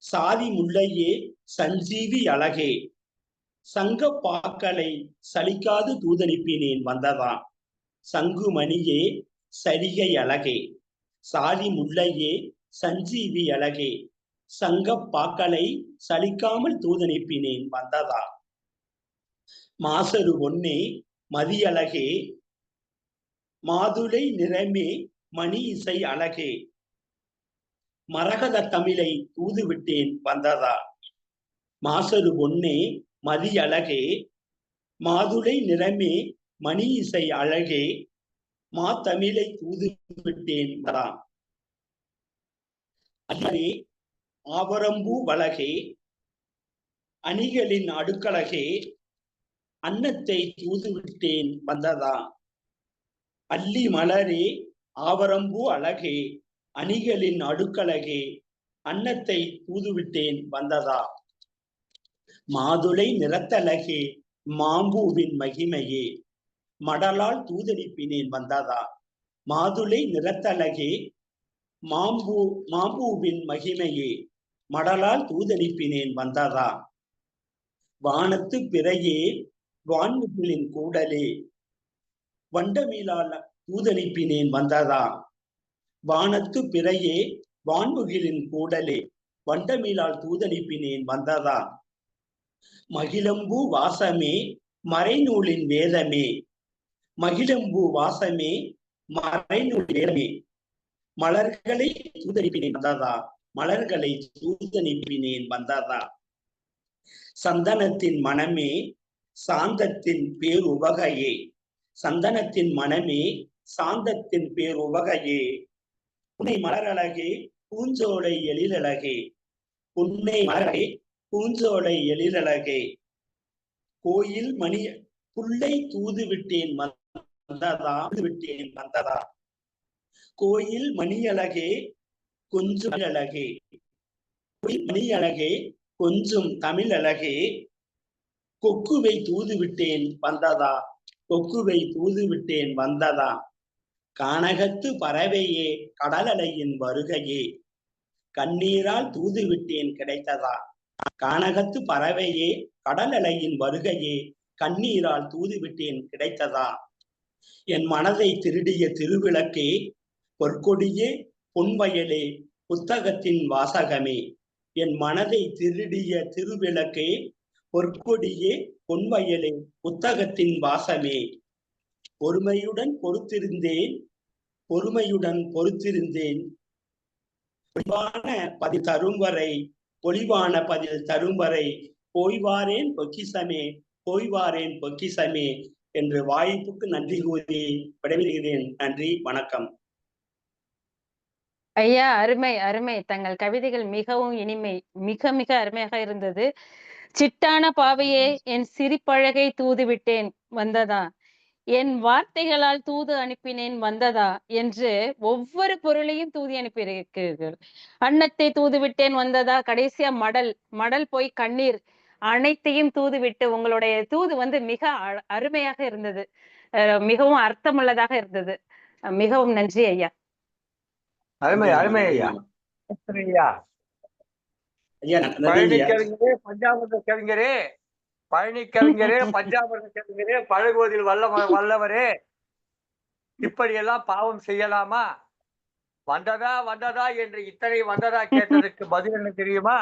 சாதி முல்லையே சஞ்சீவி அழகே, சங்க பாக்களை சலிக்காது தூதனுப்பினேன் வந்ததா. சங்கு மணியே சரிகை அழகே, சாதி முல்லையே சஞ்சீவி அழகே, சங்கப் பாக்களை சலிக்காமல் தூதனுப்பினேன் வந்ததா? மாசரு பொன்னே மதியழகே, மாதுளை நிறமே மணி இசை அழகே, மரகத தமிழை தூதுவிட்டேன் வந்ததா? மாசரு பொன்னே மதியழகே, மாதுளை நிறமே மணி இசை அழகே, மாத்தமிழை தூதுவிட்டேன் வந்ததா? அழகே ஆவரம்பூ வளகே, அணிகளின் அடுக்கழகே, அன்னத்தை தூதுவிட்டேன் வந்ததா? அல்லி மலரே ஆவரம்பூ அழகே, அணிகளின் அடுக்கழகே, அன்னத்தை தூதுவிட்டேன் வந்ததா? மாதுளை நிறத்தழகே, மாம்பூவின் மகிமையே, மடலால் தூதனுப்பினேன் வந்ததா? மாதுளை நிறத்தழகே, மாம்பூவின் மகிமையே, மடலால் தூதனுப்பினேன் வந்ததா? வானத்து பிறையே வான்முகிலின் கூடலே, வண்டமிழால் தூதனுப்பினேன் வந்ததா? வானத்து பிறையே வான்முகிலின் கூடலே, வண்டமிழால் தூதனுப்பினேன் வந்ததா? மகிழம்பூ வாசமே மறைநூலின் வேதமே, மகிழம்பூ வாசமே மறைநூல் வேதமே, மலர்களை தூதனுப்பினேன் வந்ததா? மலர்களை தூதனுப்பினேன் வந்ததா? சந்தனத்தின் மனமே சாந்தத்தின் பேருவகையே, சந்தனத்தின் மனமே சாந்தத்தின் பேருவகையே, புன்னை மலரழகே பூஞ்சோலை எழிலழகே, புன்னை மலரே பூஞ்சோலை எழிலழகே, கோயில் மணி புல்லை தூதுவிட்டேன் வந்ததா? விட்டேன் வந்ததா? கோயில் மணியழகே கொஞ்சம் அழகே, மணி அழகே கொஞ்சம் தமிழ் அழகே, கொக்குவை தூதுவிட்டேன் வந்ததா? கொக்குவை தூதுவிட்டேன் வந்ததா? கானகத்து பறவையே கடல் அலையின் வருகையே, கண்ணீரால் தூதுவிட்டேன் கிடைத்ததா? கானகத்து பறவையே கடல் அலையின் வருகையே, கண்ணீரால் தூதுவிட்டேன் கிடைத்ததா? என் மனதை திருடிய திருவிளக்கே, பொற்கொடியே பொன்வயலே புத்தகத்தின் வாசகமே, என் மனதை திருடிய திருவிளக்கே, பொற்கொடியே பொன்வயலே புத்தகத்தின் வாசமே, பொறுமையுடன் பொறுத்திருந்தேன், பொறுமையுடன் பொறுத்திருந்தேன், பொலிவான பதில் தரும் வரை, பொலிவான பதில் தரும் வரை, போய்வாரேன் பொக்கிசமே, போய்வாரேன் பொக்கிசமே என்று வாய்ப்புக்கு நன்றி கூறி விடைபெறுகிறேன். நன்றி, வணக்கம். ஐயா, அருமை அருமை. தங்கள் கவிதைகள் மிகவும் இனிமை, மிக மிக அருமையாக இருந்தது. சிட்டான பாவையே என் சிரிப்பழகை தூதுவிட்டேன் வந்ததா? என் வார்த்தைகளால் தூது அனுப்பினேன் வந்ததா? என்று ஒவ்வொரு பொருளையும் தூதி அனுப்பியிருக்கிறீர்கள். அன்னத்தை தூதுவிட்டேன் வந்ததா? கடைசியா மடல் போய் கண்ணீர் அனைத்தையும் தூதுவிட்டு உங்களுடைய தூது மிக அருமையாக இருந்தது. மிகவும் அர்த்தமுள்ளதாக இருந்தது. மிகவும் நன்றி ஐயா. அருமை அருமை ஐயா. ஐயா பழனி கவிஞரே, பஞ்சாமிர்த கவிஞரே, பழனி கவிஞரே, பஞ்சாமிர்த கவிஞரே, பழகுவதில் வல்லவரே, இப்படியெல்லாம் பாவம் செய்யலாமா? வந்ததா வந்ததா என்று இத்தனை வந்ததா கேட்டதற்கு பதில் என்ன தெரியுமா?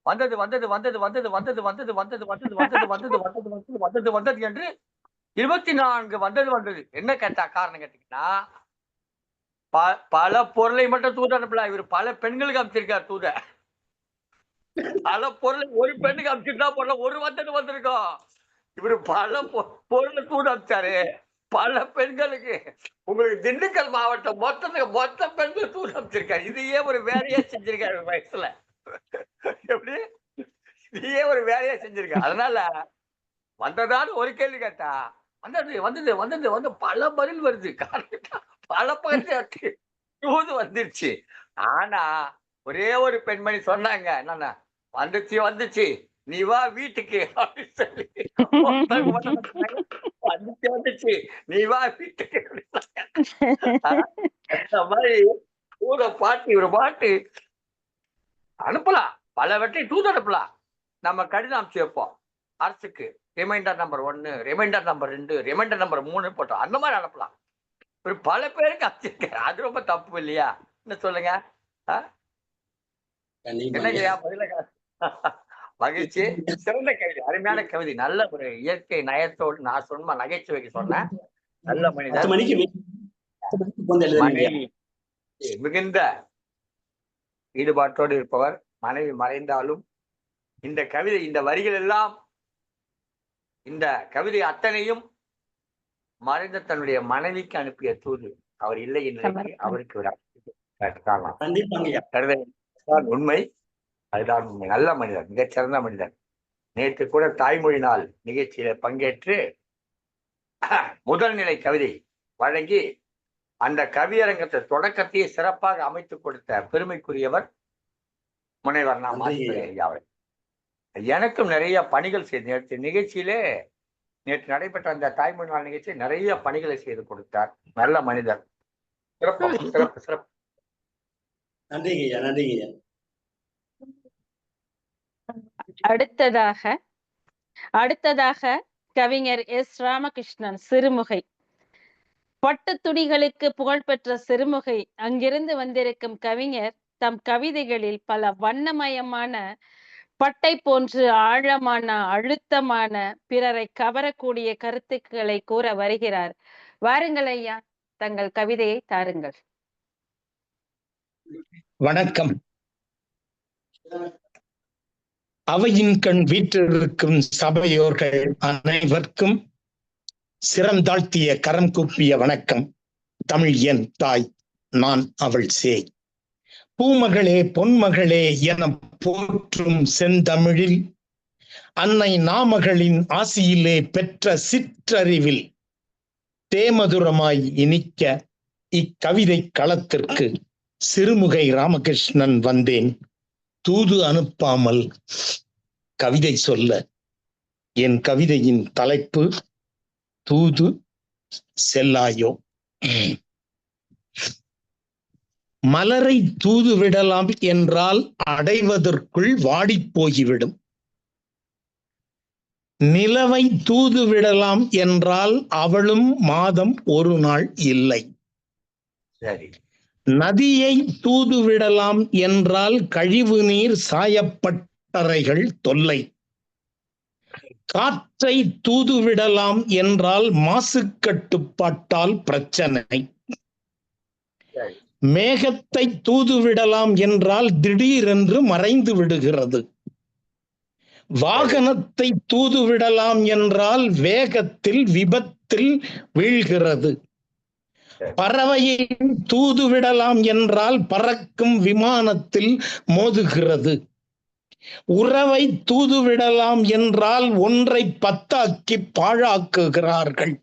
வந்தது வந்தது வந்தது வந்தது வந்தது வந்தது வந்தது வந்தது வந்தது வந்தது வந்தது வந்தது வந்தது வந்தது என்று 24 வந்தது. என்ன கேட்டா காரணம் கேட்டீங்கன்னா, பல பொருளை மட்டும் தூது அனுப்பல, இவர் பல பெண்களுக்கு அமைச்சிருக்கார் தூத. பல பொருளை ஒரு பெண்ணுக்கு அமைச்சிருந்தா போல ஒரு வந்திருக்கோம். இவரு பல பொருளை தூது அமைச்சாரு பல பெண்களுக்கு. உங்களுக்கு திண்டுக்கல் மாவட்டம் மொத்த பெண்கள் தூது அமைச்சிருக்காரு. இதையே ஒரு வேலையா செஞ்சிருக்காரு வயசுல. எப்படி இதையே ஒரு வேலையா செஞ்சிருக்காரு. அதனால வந்ததான்னு ஒரு கேள்வி கேட்டா வந்தது வந்தது வந்தது வந்து பல பதில் வருது. பல பகுதி தூது வந்துருச்சு. ஆனா ஒரே ஒரு பெண்மணி சொன்னாங்க, என்னன்னா வந்துச்சு வந்துச்சு நீ வா வீட்டுக்கு அப்படின்னு சொல்லி. வந்துச்சு வந்துச்சு நீ வா வீட்டுக்கு. அந்த மாதிரி தூத பாட்டு ஒரு பாட்டு அனுப்பலாம், பலவற்றை தூது அனுப்பலாம். நம்ம கடிதம் அனுப்பிச்சு வைப்போம் அரசுக்கு, reminder number 1, reminder number 2, reminder number 3 போட்டோம். அந்த மாதிரி அனுப்பலாம். ஒரு பல பேருக்கு அனுப்பிச்சிருக்காரு. அது ரொம்ப தப்பு இல்லையா? என்ன சொல்லுங்க? என்னங்கய்யா பதில மகிழ்ச்சி. சிறந்த கவிதை, அருமையான கவிதை, நல்ல ஒரு இயற்கை நயத்தோடு நான் சொன்ன நகைச்சுவைக்கு சொன்னேன். நல்ல மனிதர், மனைவி மிகுந்த ஈடுபாட்டோடு இருப்பவர். மனைவி மறைந்தாலும் இந்த கவிதை, இந்த வரிகள் எல்லாம், இந்த கவிதை அத்தனையும் மறைந்த தன்னுடைய மனைவிக்கு அனுப்பிய தூது. அவர் இல்லை என்று அவருக்கு ஒரு உண்மை. அதுதான் உண்மை. நல்ல மனிதர், மிகச்சிறந்த மனிதர். நேற்று கூட தாய்மொழி நாள் நிகழ்ச்சியில பங்கேற்று முதல் நிலை கவிதை வழங்கி அந்த கவியரங்கத்தை தொடக்கத்தையே சிறப்பாக அமைத்துக் கொடுத்த பெருமைக்குரியவர் முனைவர் ஐயா. எனக்கும் நிறைய பணிகள் செய்து நேற்று நிகழ்ச்சியிலே, நேற்று நடைபெற்ற அந்த தாய்மொழி நாள் நிகழ்ச்சி நிறைய பணிகளை செய்து கொடுத்தார். நல்ல மனிதர். சிறப்பு சிறப்பு சிறப்பு. நன்றிங்க, நன்றிங்க. அடுத்ததாக கவிஞர் எஸ். ராமகிருஷ்ணன் சிறுமுகை. பட்டு துணிகளுக்கு புகழ்பெற்ற சிறுமுகை அங்கிருந்து வந்திருக்கும் கவிஞர் தம் கவிதைகளில் பல வண்ணமயமான, பட்டை போன்று ஆழமான, அழுத்தமான, பிறரை கவரக்கூடிய கருத்துக்களை கூற வருகிறார். வாருங்கள் ஐயா, தங்கள் கவிதையை தாருங்கள். வணக்கம். அவையின் கண் வீற்றிருக்கும் சபையோர்கள் அனைவருக்கும் சிறந்தாழ்த்திய கரம் கூப்பிய வணக்கம். தமிழ் என் தாய், நான் அவள் சேய். பூமகளே பொன்மகளே என போற்றும் செந்தமிழில் அன்னை நாமகளின் ஆசியிலே பெற்ற சிற்றறிவில் தேமதுரமாய் இனிக்க இக்கவிதை களத்திற்கு சிறுமுகை ராமகிருஷ்ணன் வந்தேன், தூது அனுப்பாமல் கவிதை சொல்ல. என் கவிதையின் தலைப்பு தூது செல்லாயோ. மலரை தூது விடலாம் என்றால் அடைவதற்குள் வாடிப் போய்விடும். நிலவை தூது விடலாம் என்றால் அவளும் மாதம் ஒரு நாள் இல்லை. நதியை தூது விடலாம் என்றால் கழிவு நீர் சாயப்பட்டறைகள் தொல்லை. காற்றை தூது விடலாம் என்றால் மாசு கட்டுப்பாட்டால் பிரச்சனை. மேகத்தை தூது விடலாம் என்றால் திடீரென்று மறைந்து விடுகிறது. வாகனத்தை தூது விடலாம் என்றால் வேகத்தில் விபத்தில் வீழ்கிறது. பறவையை தூது விடலாம் என்றால் பறக்கும் விமானத்தில் மோதுகிறது. உறவை தூது விடலாம் என்றால் ஒன்றை பத்தாக்கி பாழாக்குகிறார்கள்.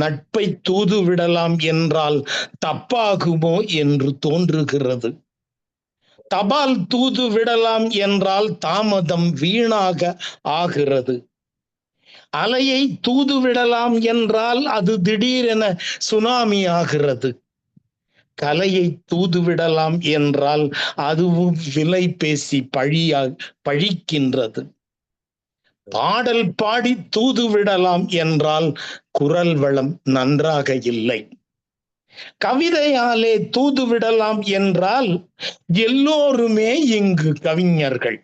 நட்பை தூது விடலாம் என்றால் தப்பாகுமோ என்று தோன்றுகிறது. தபால் தூது விடலாம் என்றால் தாமதம் வீணாக ஆகிறது. அலையை தூது விடலாம் என்றால் அது திடீரென சுனாமி ஆகிறது. கலையை தூது விடலாம் என்றால் அதுவும் விலை பேசி பழிக்கின்றது. பாடல் பாடி தூது விடலாம் என்றால் குரல் வளம் நன்றாக இல்லை. கவிதையாலே தூது விடலாம் என்றால் எல்லோருமே இங்கு கவிஞர்கள்.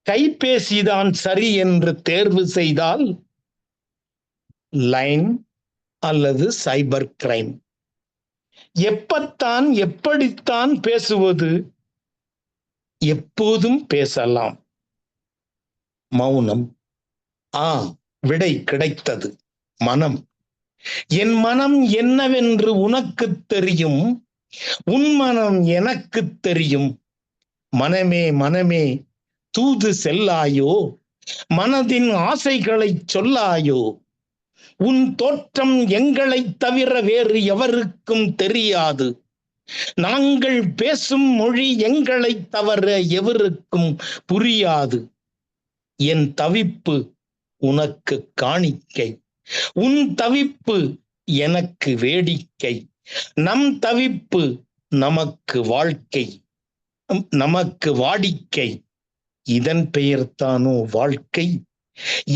கைபேசிதான் சரி என்று தேர்வு செய்தால் லைன் அல்லது சைபர் கிரைம். எப்பத்தான் எப்படித்தான் பேசுவது? எப்போதும் பேசலாம். மௌனம். விடை கிடைத்தது. மனம். என் மனம் என்னவென்று உனக்கு தெரியும், உன் மனம் எனக்கு தெரியும். மனமே மனமே தூது செல்லாயோ, மனதின் ஆசைகளை சொல்லாயோ. உன் தோற்றம் எங்களை தவிர வேறு எவருக்கும் தெரியாது. நாங்கள் பேசும் மொழி எங்களை தவிர எவருக்கும் புரியாது. என் தவிப்பு உனக்கு காணிக்கை, உன் தவிப்பு எனக்கு வேடிக்கை. நம் தவிப்பு நமக்கு வாழ்க்கை, நமக்கு வாடிக்கை. இதன் பெயர்தானோ வாழ்க்கை?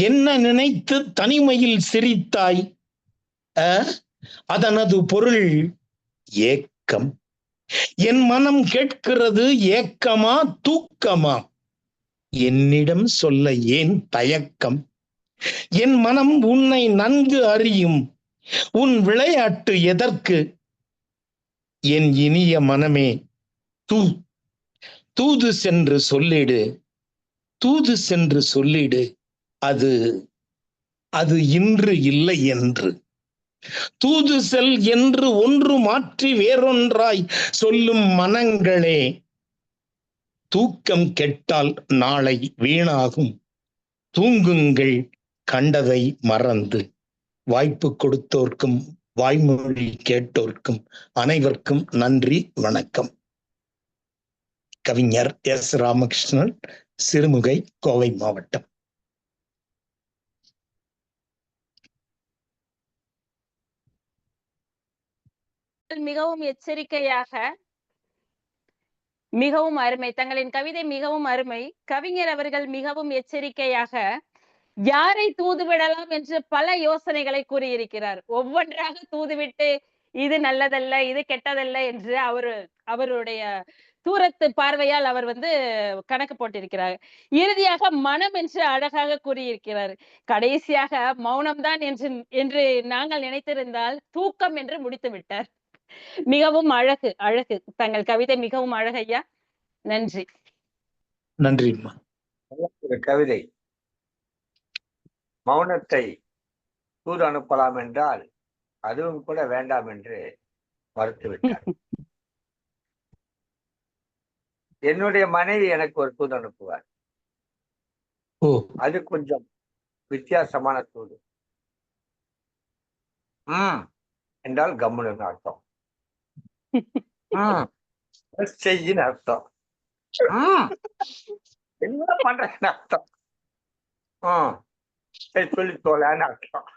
என்ன நினைத்து தனிமையில் சிரித்தாய்? அதனது பொருள் ஏக்கம். என் மனம் கேட்கிறது ஏக்கமா தூக்கமா, என்னிடம் சொல்ல ஏன் தயக்கம்? என் மனம் உன்னை நன்கு அறியும், உன் விளையாட்டு எதற்கு? என் இனிய மனமே, தூது சென்று சொல்லிடு, தூது சென்று சொல்லிடு, அது அது இன்று இல்லை என்று. தூது செல் என்று ஒன்று மாற்றி வேறொன்றாய் சொல்லும் மனங்களே, தூக்கம் கெட்டால் நாளை வீணாகும். தூங்குங்கள் கண்டதை மறந்து. வாய்ப்பு கொடுத்தோர்க்கும் வாய்மொழி கேட்டோர்க்கும் அனைவருக்கும் நன்றி, வணக்கம். கவிஞர் எஸ். ராமகிருஷ்ணன், சிறுமுகை, கோவை மாவட்டம். மிகவும் எச்சரிக்கையாக, மிகவும் அருமை. தங்களின் கவிதை மிகவும் அருமை. கவிஞர் அவர்கள் மிகவும் எச்சரிக்கையாக யாரை தூதுவிடலாம் என்று பல யோசனைகளை கூறியிருக்கிறார். ஒவ்வொன்றாக தூதுவிட்டு இது நல்லதல்ல, இது கெட்டதல்ல என்று அவருடைய தூரத்து பார்வையால் அவர் கணக்கு போட்டிருக்கிறார். இறுதியாக மனம் என்று அழகாக கூறியிருக்கிறார். கடைசியாக மௌனம்தான் என்று நாங்கள் நினைத்திருந்தால் தூக்கம் என்று முடித்து விட்டார். மிகவும் அழகு, அழகு. தங்கள் கவிதை மிகவும் அழகு ஐயா. நன்றி. நன்றி. கவிதை மௌனத்தை தூது அனுப்பலாம் என்றால் அதுவும் கூட வேண்டாம் என்று மறுத்துவிட்டார். என்னுடைய மனைவி எனக்கு ஒரு தூது அனுப்புவார். அது கொஞ்சம் வித்தியாசமான தூது. என்றால் கம்முன்னு அர்த்தம், செய்யின்னு அர்த்தம், என்ன பண்றேன்னு அர்த்தம், சரி சொல்லி தோலான்னு அர்த்தம்,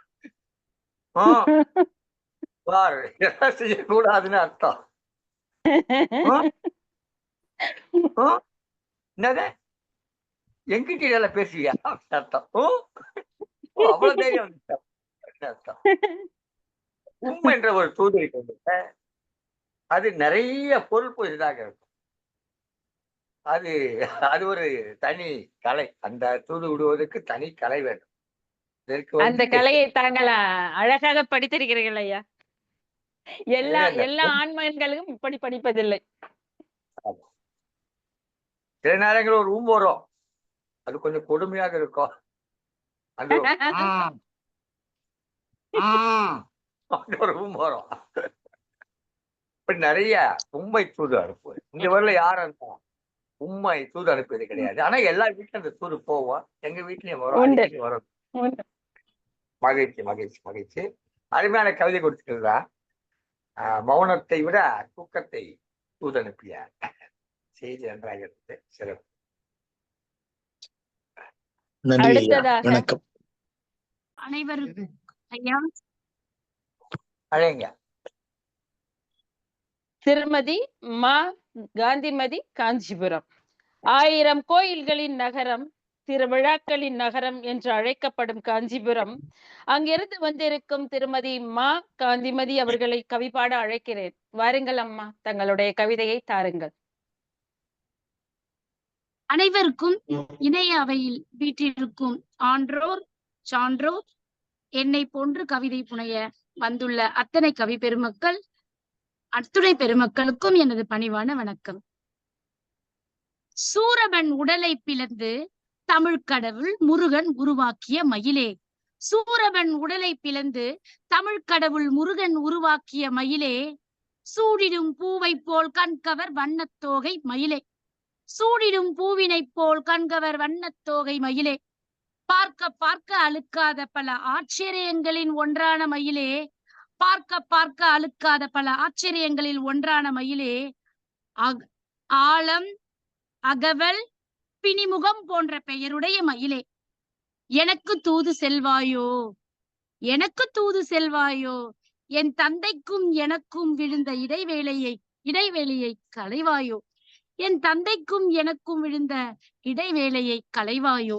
பாரு எல்லாம் செய்யக்கூடாதுன்னு அர்த்தம். என்னது எங்கிட்ட பேசுவியா அர்த்தம். அவ்வளவு தைரியம் அர்த்தம். உண்மை என்ற ஒரு தூது அது நிறைய பொருள் புரிதாக இருக்கும். அது அது ஒரு தனி கலை. அந்த தூது விடுவதற்கு தனி கலை வேண்டும். அந்த கலையை தாங்கள் அழகாக படித்திருக்கிறீர்கள் ஐயா. எல்லா ஆண்மகன்களும் இப்படி படிப்பதில்லை. சில நேரங்கள் ஒரு ரூம் வரும், அது கொஞ்சம் கொடுமையாக இருக்கும். அந்த ஒரு ரூம் வரும். நிறைய உண்மை தூது அனுப்பு. இந்த வரல யாரும் அந்த உண்மை தூது அனுப்பியது கிடையாது. ஆனா எல்லா வீட்லயும் அந்த தூது போவோம். எங்க வீட்லயும் வரும், வரும். மகிழ்ச்சி மகிழ்ச்சி மகிழ்ச்சி. அருமையான கவிதை கொடுத்துருக்கா. மௌனத்தை விட தூக்கத்தை தூது அனுப்பிய செய்தி நன்றாக இருந்தது. சிறப்பு. வணக்கம் அனைவருக்கும் ஐயா. அழைங்க. திருமதி மா காந்திமதி, காஞ்சிபுரம். 1000 கோயில்களின் நகரம், திருவிழாக்களின் நகரம் என்று அழைக்கப்படும் காஞ்சிபுரம். அங்கிருந்து வந்திருக்கும் திருமதி மா காந்திமதி அவர்களை கவிபாட அழைக்கிறேன். வாருங்கள் அம்மா, தங்களுடைய கவிதையை தாருங்கள். அனைவருக்கும் இணைய அவையில் வீற்றிருக்கும் ஆன்றோர் சான்றோர், என்னை போன்று கவிதை புனைய வந்துள்ள அத்தனை கவி பெருமக்கள், அத்துணை பெருமக்களுக்கும் எனது பணிவான வணக்கம். சூரபன் உடலை பிளந்து தமிழ் கடவுள் முருகன் உருவாக்கிய மயிலே, சூரபன் உடலை பிளந்து தமிழ் கடவுள் முருகன் உருவாக்கிய மயிலே, சூடிடும் பூவை போல் கண்கவர் வண்ணத்தோகை மயிலே, சூடிடும் பூவினை போல் கண்கவர் வண்ணத்தோகை மயிலே, பார்க்க பார்க்க அழுக்காத பல ஆச்சரியங்களின் ஒன்றான மயிலே, பார்க்க பார்க்க அழுக்காத பல ஆச்சரியங்களில் ஒன்றான மயிலே, ஆலம் அகவல் பிணிமுகம் போன்ற பெயருடைய மயிலே, எனக்கு தூது செல்வாயோ, எனக்கு தூது செல்வாயோ, என் தந்தைக்கும் எனக்கும் விழுந்த இடைவேளையை களைவாயோ, என் தந்தைக்கும் எனக்கும் விழுந்த இடைவேளையை களைவாயோ.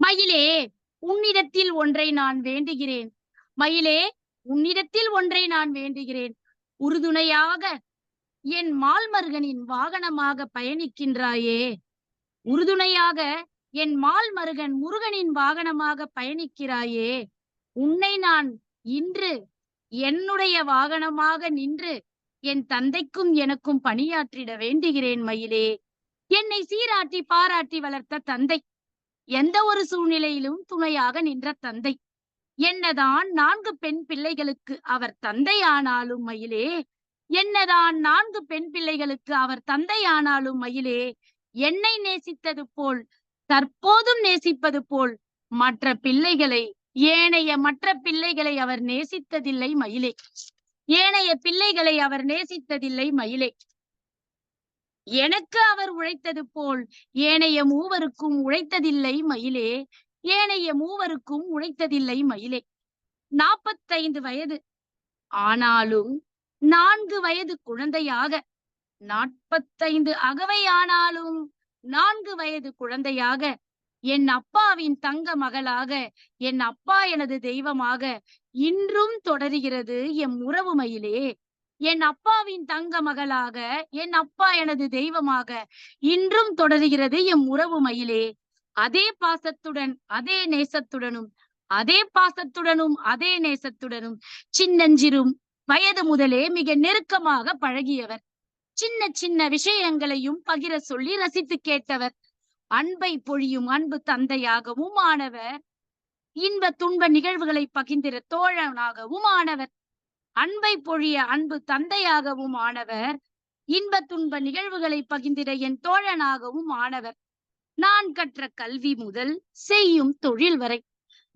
மயிலே, உன்னிடத்தில் ஒன்றை நான் வேண்டுகிறேன். மயிலே, உன்னிடத்தில் ஒன்றை நான் வேண்டுகிறேன். உறுதுணையாக என் மால்மருகனின் வாகனமாக பயணிக்கின்றாயே, உறுதுணையாக என் மால்மருகன் முருகனின் வாகனமாக பயணிக்கிறாயே, உன்னை நான் இன்று என்னுடைய வாகனமாக நின்று என் தந்தைக்கும் எனக்கும் பணியாற்றிட வேண்டுகிறேன் மயிலே. என்னை சீராட்டி பாராட்டி வளர்த்த தந்தை, எந்த ஒரு சூழ்நிலையிலும் துணையாக நின்ற தந்தை, என்னதான் 4 பெண் பிள்ளைகளுக்கு அவர் தந்தையானாலும் மயிலே, என்னதான் 4 பெண் பிள்ளைகளுக்கு அவர் தந்தையானாலும் மயிலே, என்னை நேசித்தது போல் தற்போதும் நேசிப்பது போல் மற்ற பிள்ளைகளை, ஏனைய மற்ற பிள்ளைகளை அவர் நேசித்ததில்லை மயிலே. ஏனைய பிள்ளைகளை அவர் நேசித்ததில்லை மயிலே. எனக்கு அவர் உழைத்தது போல் ஏனைய மூவருக்கும் உழைத்ததில்லை மயிலே. ஏனைய மூவருக்கும் உழைத்ததில்லை மயிலே. 45 வயது ஆனாலும் 4 வயது குழந்தையாக, 45 அகவை ஆனாலும் 4 வயது குழந்தையாக, என் அப்பாவின் தங்க மகளாக, என் அப்பா எனது தெய்வமாக இன்றும் தொடர்கிறது எம் உறவு மயிலே. என் அப்பாவின் தங்க மகளாக, என் அப்பா எனது தெய்வமாக இன்றும் தொடர்கிறது எம் உறவு மயிலே. அதே பாசத்துடன், அதே நேசத்துடனும், அதே பாசத்துடனும், அதே நேசத்துடனும் சின்னஞ்சிறும் வயது முதலே மிக நெருக்கமாக பழகியவர். சின்ன சின்ன விஷயங்களையும் பகிர சொல்லி ரசித்து கேட்டவர். அன்பை பொழியும் அன்பு தந்தையாகவும் ஆனவர். இன்ப துன்ப நிகழ்வுகளை பகிர்ந்திட தோழனாகவும் ஆனவர். அன்பை பொழிய அன்பு தந்தையாகவும் ஆனவர். இன்ப துன்ப நிகழ்வுகளை பகிர்ந்திட என் தோழனாகவும் ஆனவர். நான் கற்ற கல்வி முதல் செய்யும் தொழில் வரை,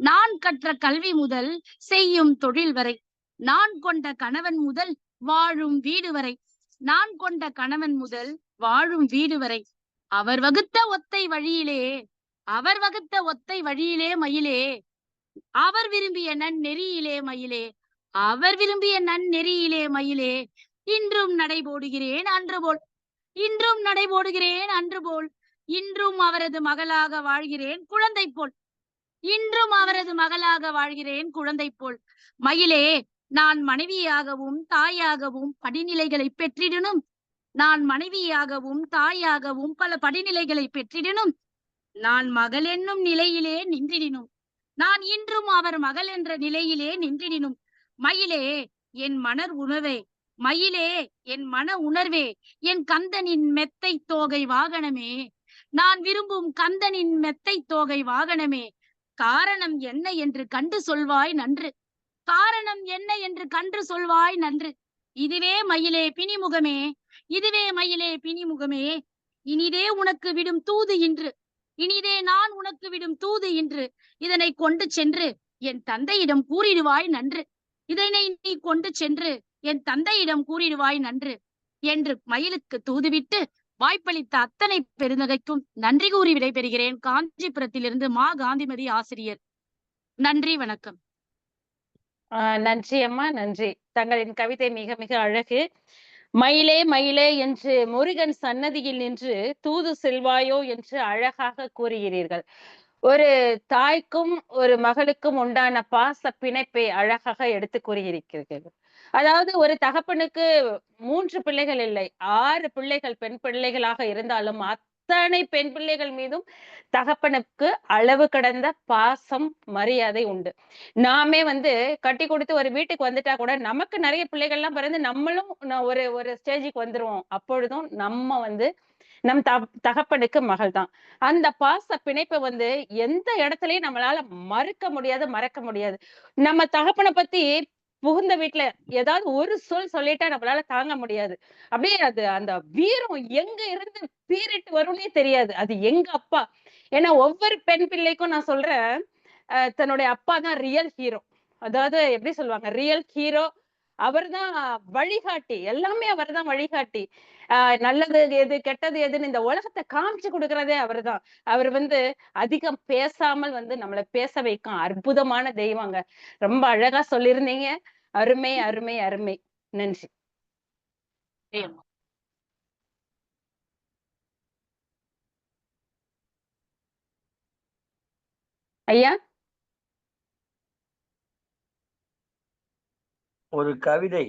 நான் கற்ற கல்வி முதல் செய்யும் தொழில் வரை, நான் கொண்ட கணவன் முதல் வாழும் வீடு வரை, நான் கொண்ட கணவன் முதல் வாழும் வீடு வரை, அவர் வகுத்த ஒத்தை வழியிலே, அவர் வகுத்த ஒத்தை வழியிலே மயிலே, அவர் விரும்பிய நன்னெறியிலே மயிலே, அவர் விரும்பிய நன்னெறியிலே மயிலே, இன்றும் நடைபோடுகிறேன் அன்று போல், இன்றும் நடைபோடுகிறேன் அன்று போல், இன்றும் அவரது மகளாக வாழ்கிறேன் குழந்தை போல், இன்றும் அவரது மகளாக வாழ்கிறேன் குழந்தை போல். மயிலே, நான் மனைவியாகவும் தாயாகவும் படிநிலைகளை பெற்றிடனும், நான் மனைவியாகவும் தாயாகவும் பல படிநிலைகளை பெற்றிடனும், நான் மகள் என்னும் நிலையிலே நின்றிடினும், நான் இன்றும் அவர் மகள் என்ற நிலையிலே நின்றிடினும். மயிலே, என் மணர் உணர்வே, மயிலே, என் மன உணர்வே, என் கந்தனின் மெத்தை தோகை வாகனமே, நான் விரும்பும் கந்தனின் மெத்தை தோகை வாகனமே, காரணம் என்ன என்று கண்டு சொல்வாய் நன்று, காரணம் என்ன என்று கண்டு சொல்வாய் நன்று. இதுவே மயிலே பிணிமுகமே, இதுவே மயிலே பிணிமுகமே, இனிதே உனக்கு விடும் தூது இன்று, இனிதே நான் உனக்கு விடும் தூது இன்று, இதனை கொண்டு சென்று என் தந்தையிடம் கூறிடுவாய் நன்று, இதனை நீ கொண்டு சென்று என் தந்தையிடம் கூறிடுவாய் நன்று என்று மயிலுக்கு தூதுவிட்டு வாய்ப்பளித்த அத்தனை பெருந்தகைக்கும் நன்றி கூறி விடைபெறுகிறேன். காஞ்சிபுரத்திலிருந்து மா காந்திமதி ஆசிரியர். நன்றி, வணக்கம். நன்றி அம்மா, நன்றி. தங்களின் கவிதை மிக மிக அழகு. மயிலே மயிலே என்று முருகன் சன்னதியில் நின்று தூது செல்வாயோ என்று அழகாக கூறுகிறீர்கள். ஒரு தாய்க்கும் ஒரு மகளுக்கும் உண்டான பாச பிணைப்பை அழகாக எடுத்து கூறியிருக்கிறீர்கள். அதாவது ஒரு தகப்பனுக்கு 3 பிள்ளைகள் இல்லை, 6 பிள்ளைகள் பெண் பிள்ளைகளாக இருந்தாலும் அத்தனை பெண் பிள்ளைகள் மீதும் தகப்பனுக்கு அளவு கடந்த பாசம் மரியாதை உண்டு. நாமே கட்டி கொடுத்து ஒரு வீட்டுக்கு வந்துட்டா கூட நமக்கு நிறைய பிள்ளைகள்லாம் பிறந்து நம்மளும் ஒரு ஒரு ஸ்டேஜுக்கு வந்துருவோம். அப்பொழுதும் நம்ம நம் தகப்பனுக்கு மகள் தான். அந்த பாச பிணைப்பை எந்த இடத்துலயும் நம்மளால மறுக்க முடியாது, மறக்க முடியாது. நம்ம தகப்பனை பத்தி புகுந்த வீட்டுல ஏதாவது ஒரு சொல்லிட்டா நம்மளால தாங்க முடியாது. அப்படியே அந்த வீரம் எங்க இருந்து பீறிட்டு வரும்னே தெரியாது. அது எங்க அப்பா. ஏன்னா ஒவ்வொரு பெண் பிள்ளைக்கும் நான் சொல்றேன், தன்னுடைய அப்பா தான் ரியல் ஹீரோ. அதாவது எப்படி சொல்லுவாங்க, ரியல் ஹீரோ. அவர்தான் வழிகாட்டி, எல்லாமே அவர்தான் வழிகாட்டி. நல்லது எது கெட்டது எதுன்னு இந்த உலகத்தை காமிச்சு கொடுக்கறதே அவர்தான். அவர் அதிகம் பேசாமல் நம்மளை பேச வைக்கும் அற்புதமான தெய்வங்க. ரொம்ப அழகா சொல்லியிருந்தீங்க. அருமை அருமை அருமை. நன்றி. ஐயா. ஒரு கவிதை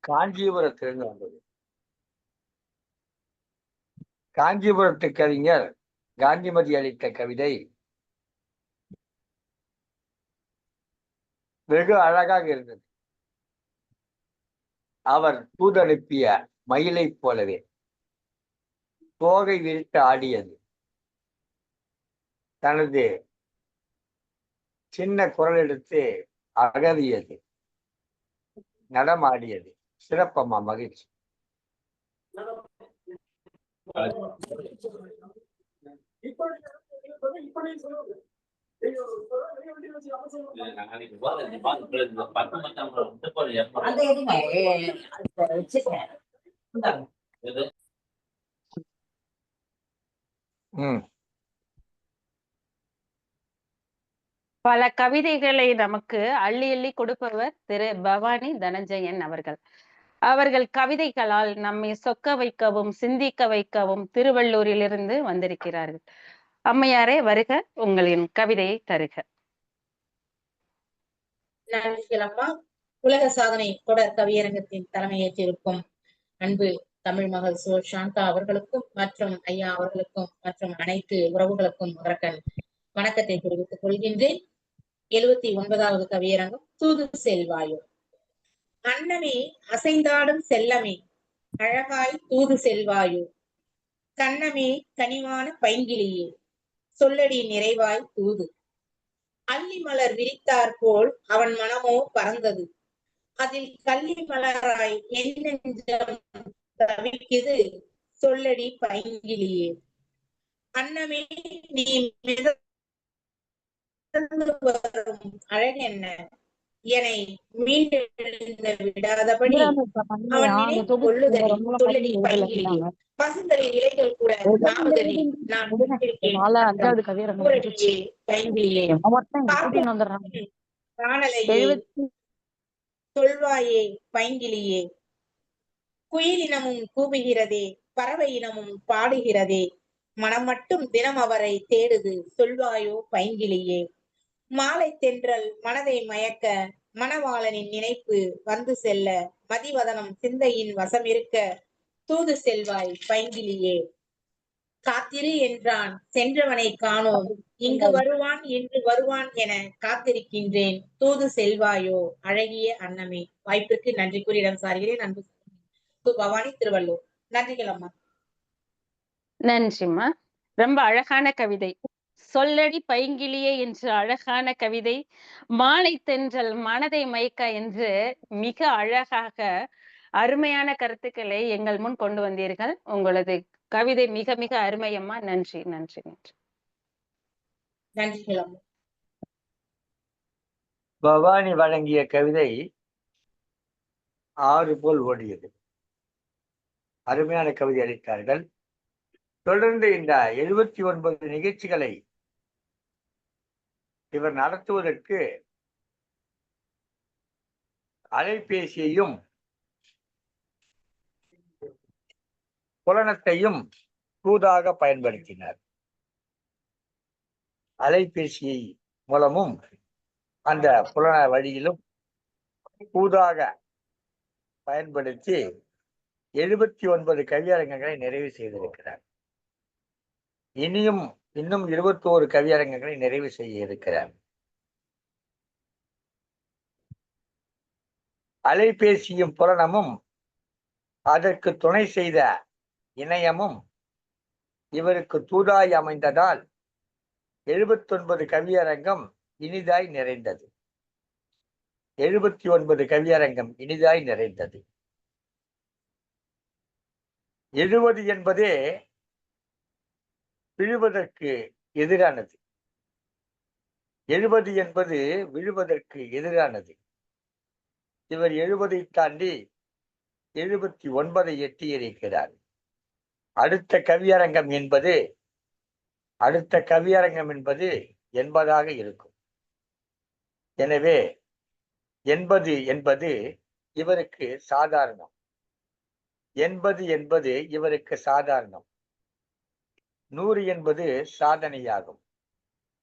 காஞ்சிபுரத்திலிருந்து வந்தது. காஞ்சிபுரத்து கவிஞர் காந்திமதி அளித்த கவிதை வெகு அழகாக இருந்தது. அவர் தூதனுப்பிய மயிலை போலவே தோகை விரித்து ஆடியது. தனது சின்ன குரல் எடுத்து அகவியது, நடமாடியது. சிறப்பம்மா, மகிழ்ச்சி. பல கவிதைகளை நமக்கு அள்ளி அள்ளி கொடுப்பவர் திரு பவானி தனஞ்சயன் அவர்கள். அவர்கள் கவிதைகளால் நம்மை சொக்க வைக்கவும் சிந்திக்க வைக்கவும் திருவள்ளூரிலிருந்து வந்திருக்கிறார்கள். அம்மையாரே வருக, உங்களின் கவிதையை தருக. நன்றிகளம்மா. உலக சாதனை தொடர் கவியரங்கத்தின் தலைமையேற்றிருக்கும் அன்பு தமிழ் மகள் சோ சாந்தா அவர்களுக்கும் மற்றும் ஐயா அவர்களுக்கும் மற்றும் அனைத்து உறவுகளுக்கும் முதற்கண் வணக்கத்தை தெரிவித்துக் கொள்கின்றேன். 79வது கவியரங்கம் தூது செல்வாயோ. அன்னமே அசைந்தாடும் செல்லமே அழகாய் தூது செல்வாயோ, கண்ணமே கனிவான பைங்கிளியே சொல்லடி நிறைவாய் தூது. அல்லி மலர் விரித்தார் போல் அவன் மனமோ பறந்தது, அதில் கள்ளி மலராய் என் நெஞ்சம் தவிக்குது சொல்லடி பைங்கிளியே. அன்னமே நீ வரும் அழகென்ன என்னை மீண்டெழுந்த விடாதபடி அவன் நினைவு கொள்ளுதலில் சொல்லடி பைங்கிளியே. பசுந்தலின் இலைகள் கூட நாவுதலில் நான் பைங்கிளியே காணலையே சொல்வாயே பைங்கிளியே. குயிலினமும் கூவுகிறதே பறவை இனமும் பாடுகிறதே, மனம் மட்டும் தினம் அவரை தேடுது சொல்வாயோ பைங்கிளியே. மாலை தென்றல் மனதை மயக்க மணவாளனின் நினைப்பு வந்து செல்ல, மதிவதனம் சிந்தையின் வசம் இருக்க தூது செல்வாய் பைங்கிளியே. காத்திரு என்றான் சென்றவனை காணோம், இங்கு வருவான் என்று வருவான் என காத்திருக்கின்றேன் தூது செல்வாயோ அழகிய அன்னமே. வாய்ப்பிற்கு நன்றி கூறி இடம் சார்கிறேன். அன்பு பவானி, திருவள்ளூர். நன்றிகள் அம்மா. நன்றிம்மா. ரொம்ப அழகான கவிதை. சொல்லடி பைங்கிளியே என்று அழகான கவிதை. மாலை தென்றல் மனதை மயக்க என்று மிக அழகாக அருமையான கருத்துக்களை எங்கள் முன் கொண்டு வந்தீர்கள். உங்களது கவிதை மிக மிக அருமையம்மா. நன்றி நன்றி நன்றி. நன்றிகள் அம்மா. பவானி வழங்கிய கவிதை ஆறு போல் ஓடியது. அருமையான கவிதை அளித்தார்கள். தொடர்ந்து இந்த 79 நிகழ்ச்சிகளை இவர் நடத்துவதற்கு அலைபேசியையும் புலனத்தையும் தூதாக பயன்படுத்தினார். அலைபேசியை மூலமும் அந்த புலன வழியிலும் தூதாக பயன்படுத்தி 79 கவியரங்கங்களை நிறைவு செய்திருக்கிறார். இன்னும் 21 கவியரங்கங்களை நிறைவு செய்ய இருக்கிறார். அலைபேசியும் புலனமும் அதற்கு துணை செய்த இணையமும் இவருக்கு தூதாய் அமைந்ததால் 79 கவியரங்கம் இனிதாய் நிறைந்தது. 79 கவியரங்கம் இனிதாய் நிறைந்தது. 70 என்பதே விழுவதற்கு எதிரானது. 70 என்பது விழுவதற்கு எதிரானது. இவர் 70 தாண்டி 79 எட்டியிருக்கிறார். அடுத்த கவியரங்கம் என்பது 80ஆக இருக்கும். எனவே 80 என்பது இவருக்கு சாதாரணம். 80 என்பது இவருக்கு சாதாரணம். 100 என்பது சாதனையாகும்.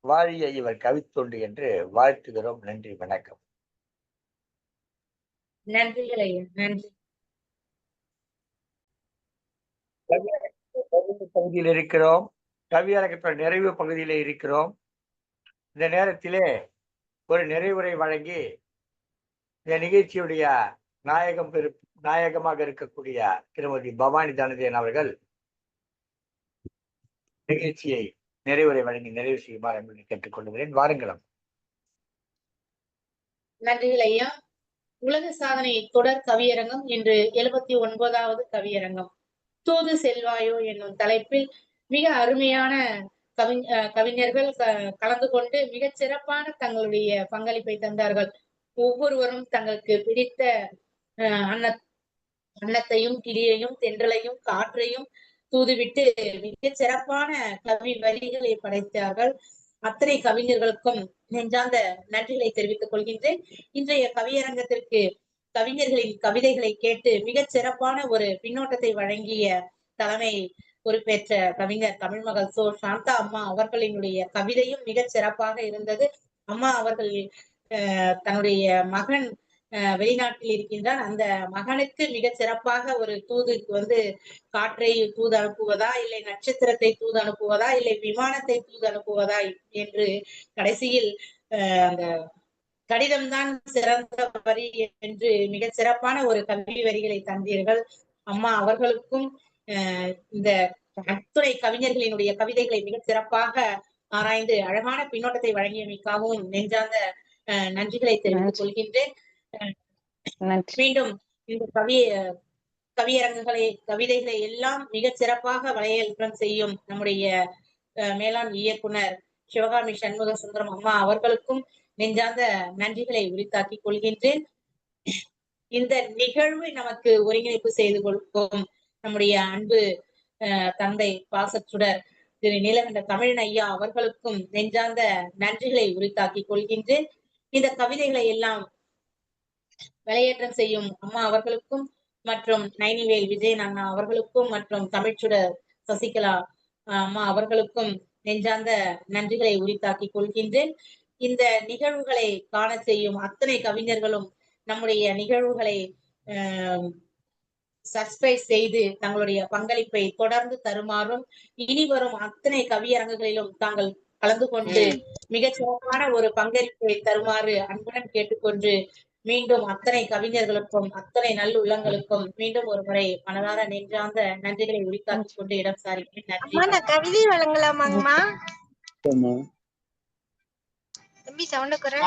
வாழிய இவர் கவித்தொண்டு என்று வாழ்த்துகிறோம். நன்றி, வணக்கம். நன்றிகள் ஐயா. நன்றி. பகுதியில் இருக்கிறோம். கவியரங்கத்தோட நிறைவு பகுதியிலே இருக்கிறோம். இந்த நேரத்திலே ஒரு நிறைவுரை வழங்கி இந்த நிகழ்ச்சியுடைய நாயகமாக இருக்கக்கூடிய திருமதி பவானி தனதேன் அவர்கள் நிகழ்ச்சியை நிறைவுரை வழங்கி நிறைவு செய்யுமாறு என்பதை கேட்டுக்கொள்கிறேன். வாருங்களும். நன்றிகள் ஐயா. உலக சாதனை தொடர் கவியரங்கம் இன்று 79வது கவியரங்கம். தூது செல்வாயோ என்னும் தலைப்பில் மிக அருமையான கவிஞர்கள் கலந்து கொண்டு மிகச் சிறப்பான தங்களுடைய பங்களிப்பை தந்தார்கள். ஒவ்வொருவரும் தங்களுக்கு பிடித்த அன்னத்தையும் கிளியையும் தென்றலையும் காற்றையும் தூதுவிட்டு மிகச் சிறப்பான கவி வரிகளை படைத்தார்கள். அத்தனை கவிஞர்களுக்கும் நெஞ்சார்ந்த நன்றிகளை தெரிவித்துக் கொள்கின்றேன். இன்றைய கவியரங்கத்திற்கு கவிஞர்களின் கவிதைகளை கேட்டு மிகச் சிறப்பான ஒரு பின்னோட்டத்தை வழங்கிய தலைமை பொறுப்பேற்ற கவிஞர் தமிழ்மகள் சோ சாந்தா அம்மா அவர்களினுடைய கவிதையும் மிகச் சிறப்பாக இருந்தது. அம்மா அவர்கள் தன்னுடைய மகன் வெளிநாட்டில் இருக்கின்றான். அந்த மகனுக்கு மிகச் சிறப்பாக ஒரு தூது காற்றை தூது அனுப்புவதா, இல்லை நட்சத்திரத்தை தூது அனுப்புவதா, இல்லை விமானத்தை தூது அனுப்புவதா என்று கடைசியில் அந்த கடிதம்தான் சிறந்த வரி என்று மிகச் சிறப்பான ஒரு கல்வி வரிகளை தந்தீர்கள். அம்மா அவர்களுக்கும் இந்த அத்துறை கவிஞர்களினுடைய கவிதைகளை மிகச் சிறப்பாக ஆராய்ந்து அழகான பின்னோட்டத்தை வழங்கியமைக்காகவும் நெஞ்சார்ந்த நன்றிகளை தெரிவித்துக் கொள்கின்றேன். மீண்டும் இந்த கவிதைகளை எல்லாம் மிகச் சிறப்பாக வலையேற்றம் செய்யும் நம்முடைய மேலாண் இயக்குனர் சிவகாமி சண்முக சுந்தரம் அம்மா அவர்களுக்கும் நெஞ்சார்ந்த நன்றிகளை உரித்தாக்கிக் கொள்கின்றேன். இந்த நிகழ்வு நமக்கு ஒருங்கிணைப்பு செய்து கொடுக்கும் நம்முடைய அன்பு தந்தை பாசச்சுடர் திரு நீலகண்ட தமிழன் ஐயா அவர்களுக்கும் நெஞ்சார்ந்த நன்றிகளை உரித்தாக்கிக் கொள்கின்றேன். இந்த கவிதைகளை எல்லாம் வெளியேற்றம் செய்யும் அம்மா அவர்களுக்கும் மற்றும் நைனிவேல் விஜயன் அண்ணா அவர்களுக்கும் மற்றும் தமிழ்ச்சுடர் சசிகலா அம்மா அவர்களுக்கும் நெஞ்சார்ந்த நன்றிகளை உரித்தாக்கிக் கொள்கின்றேன். இந்த நிகழ்வுகளை காண செய்யும் அத்தனை கவிஞர்களும் நம்முடைய நிகழ்வுகளை சப்ஸ்கிரைப் செய்து தங்களுடைய பங்களிப்பை தொடர்ந்து தருமாறும், இனி வரும் அத்தனை கவியரங்குகளிலும் தாங்கள் கலந்து கொண்டு மிகச் சிறப்பான ஒரு பங்களிப்பை தருமாறு அன்புடன் கேட்டுக்கொண்டு மீண்டும் அத்தனை கவிஞர்களுக்கும் அத்தனை நல்லுள்ளங்களுக்கும் மீண்டும் ஒரு முறை மனதார நெஞ்சார்ந்த நன்றிகளை உரித்தாக்கிக் கொண்டு இடம் சாரிக்கிறேன். நன்றி. கவிதை வழங்கலாமாங்கம்மா? தம்பி சவுண்ட குறை.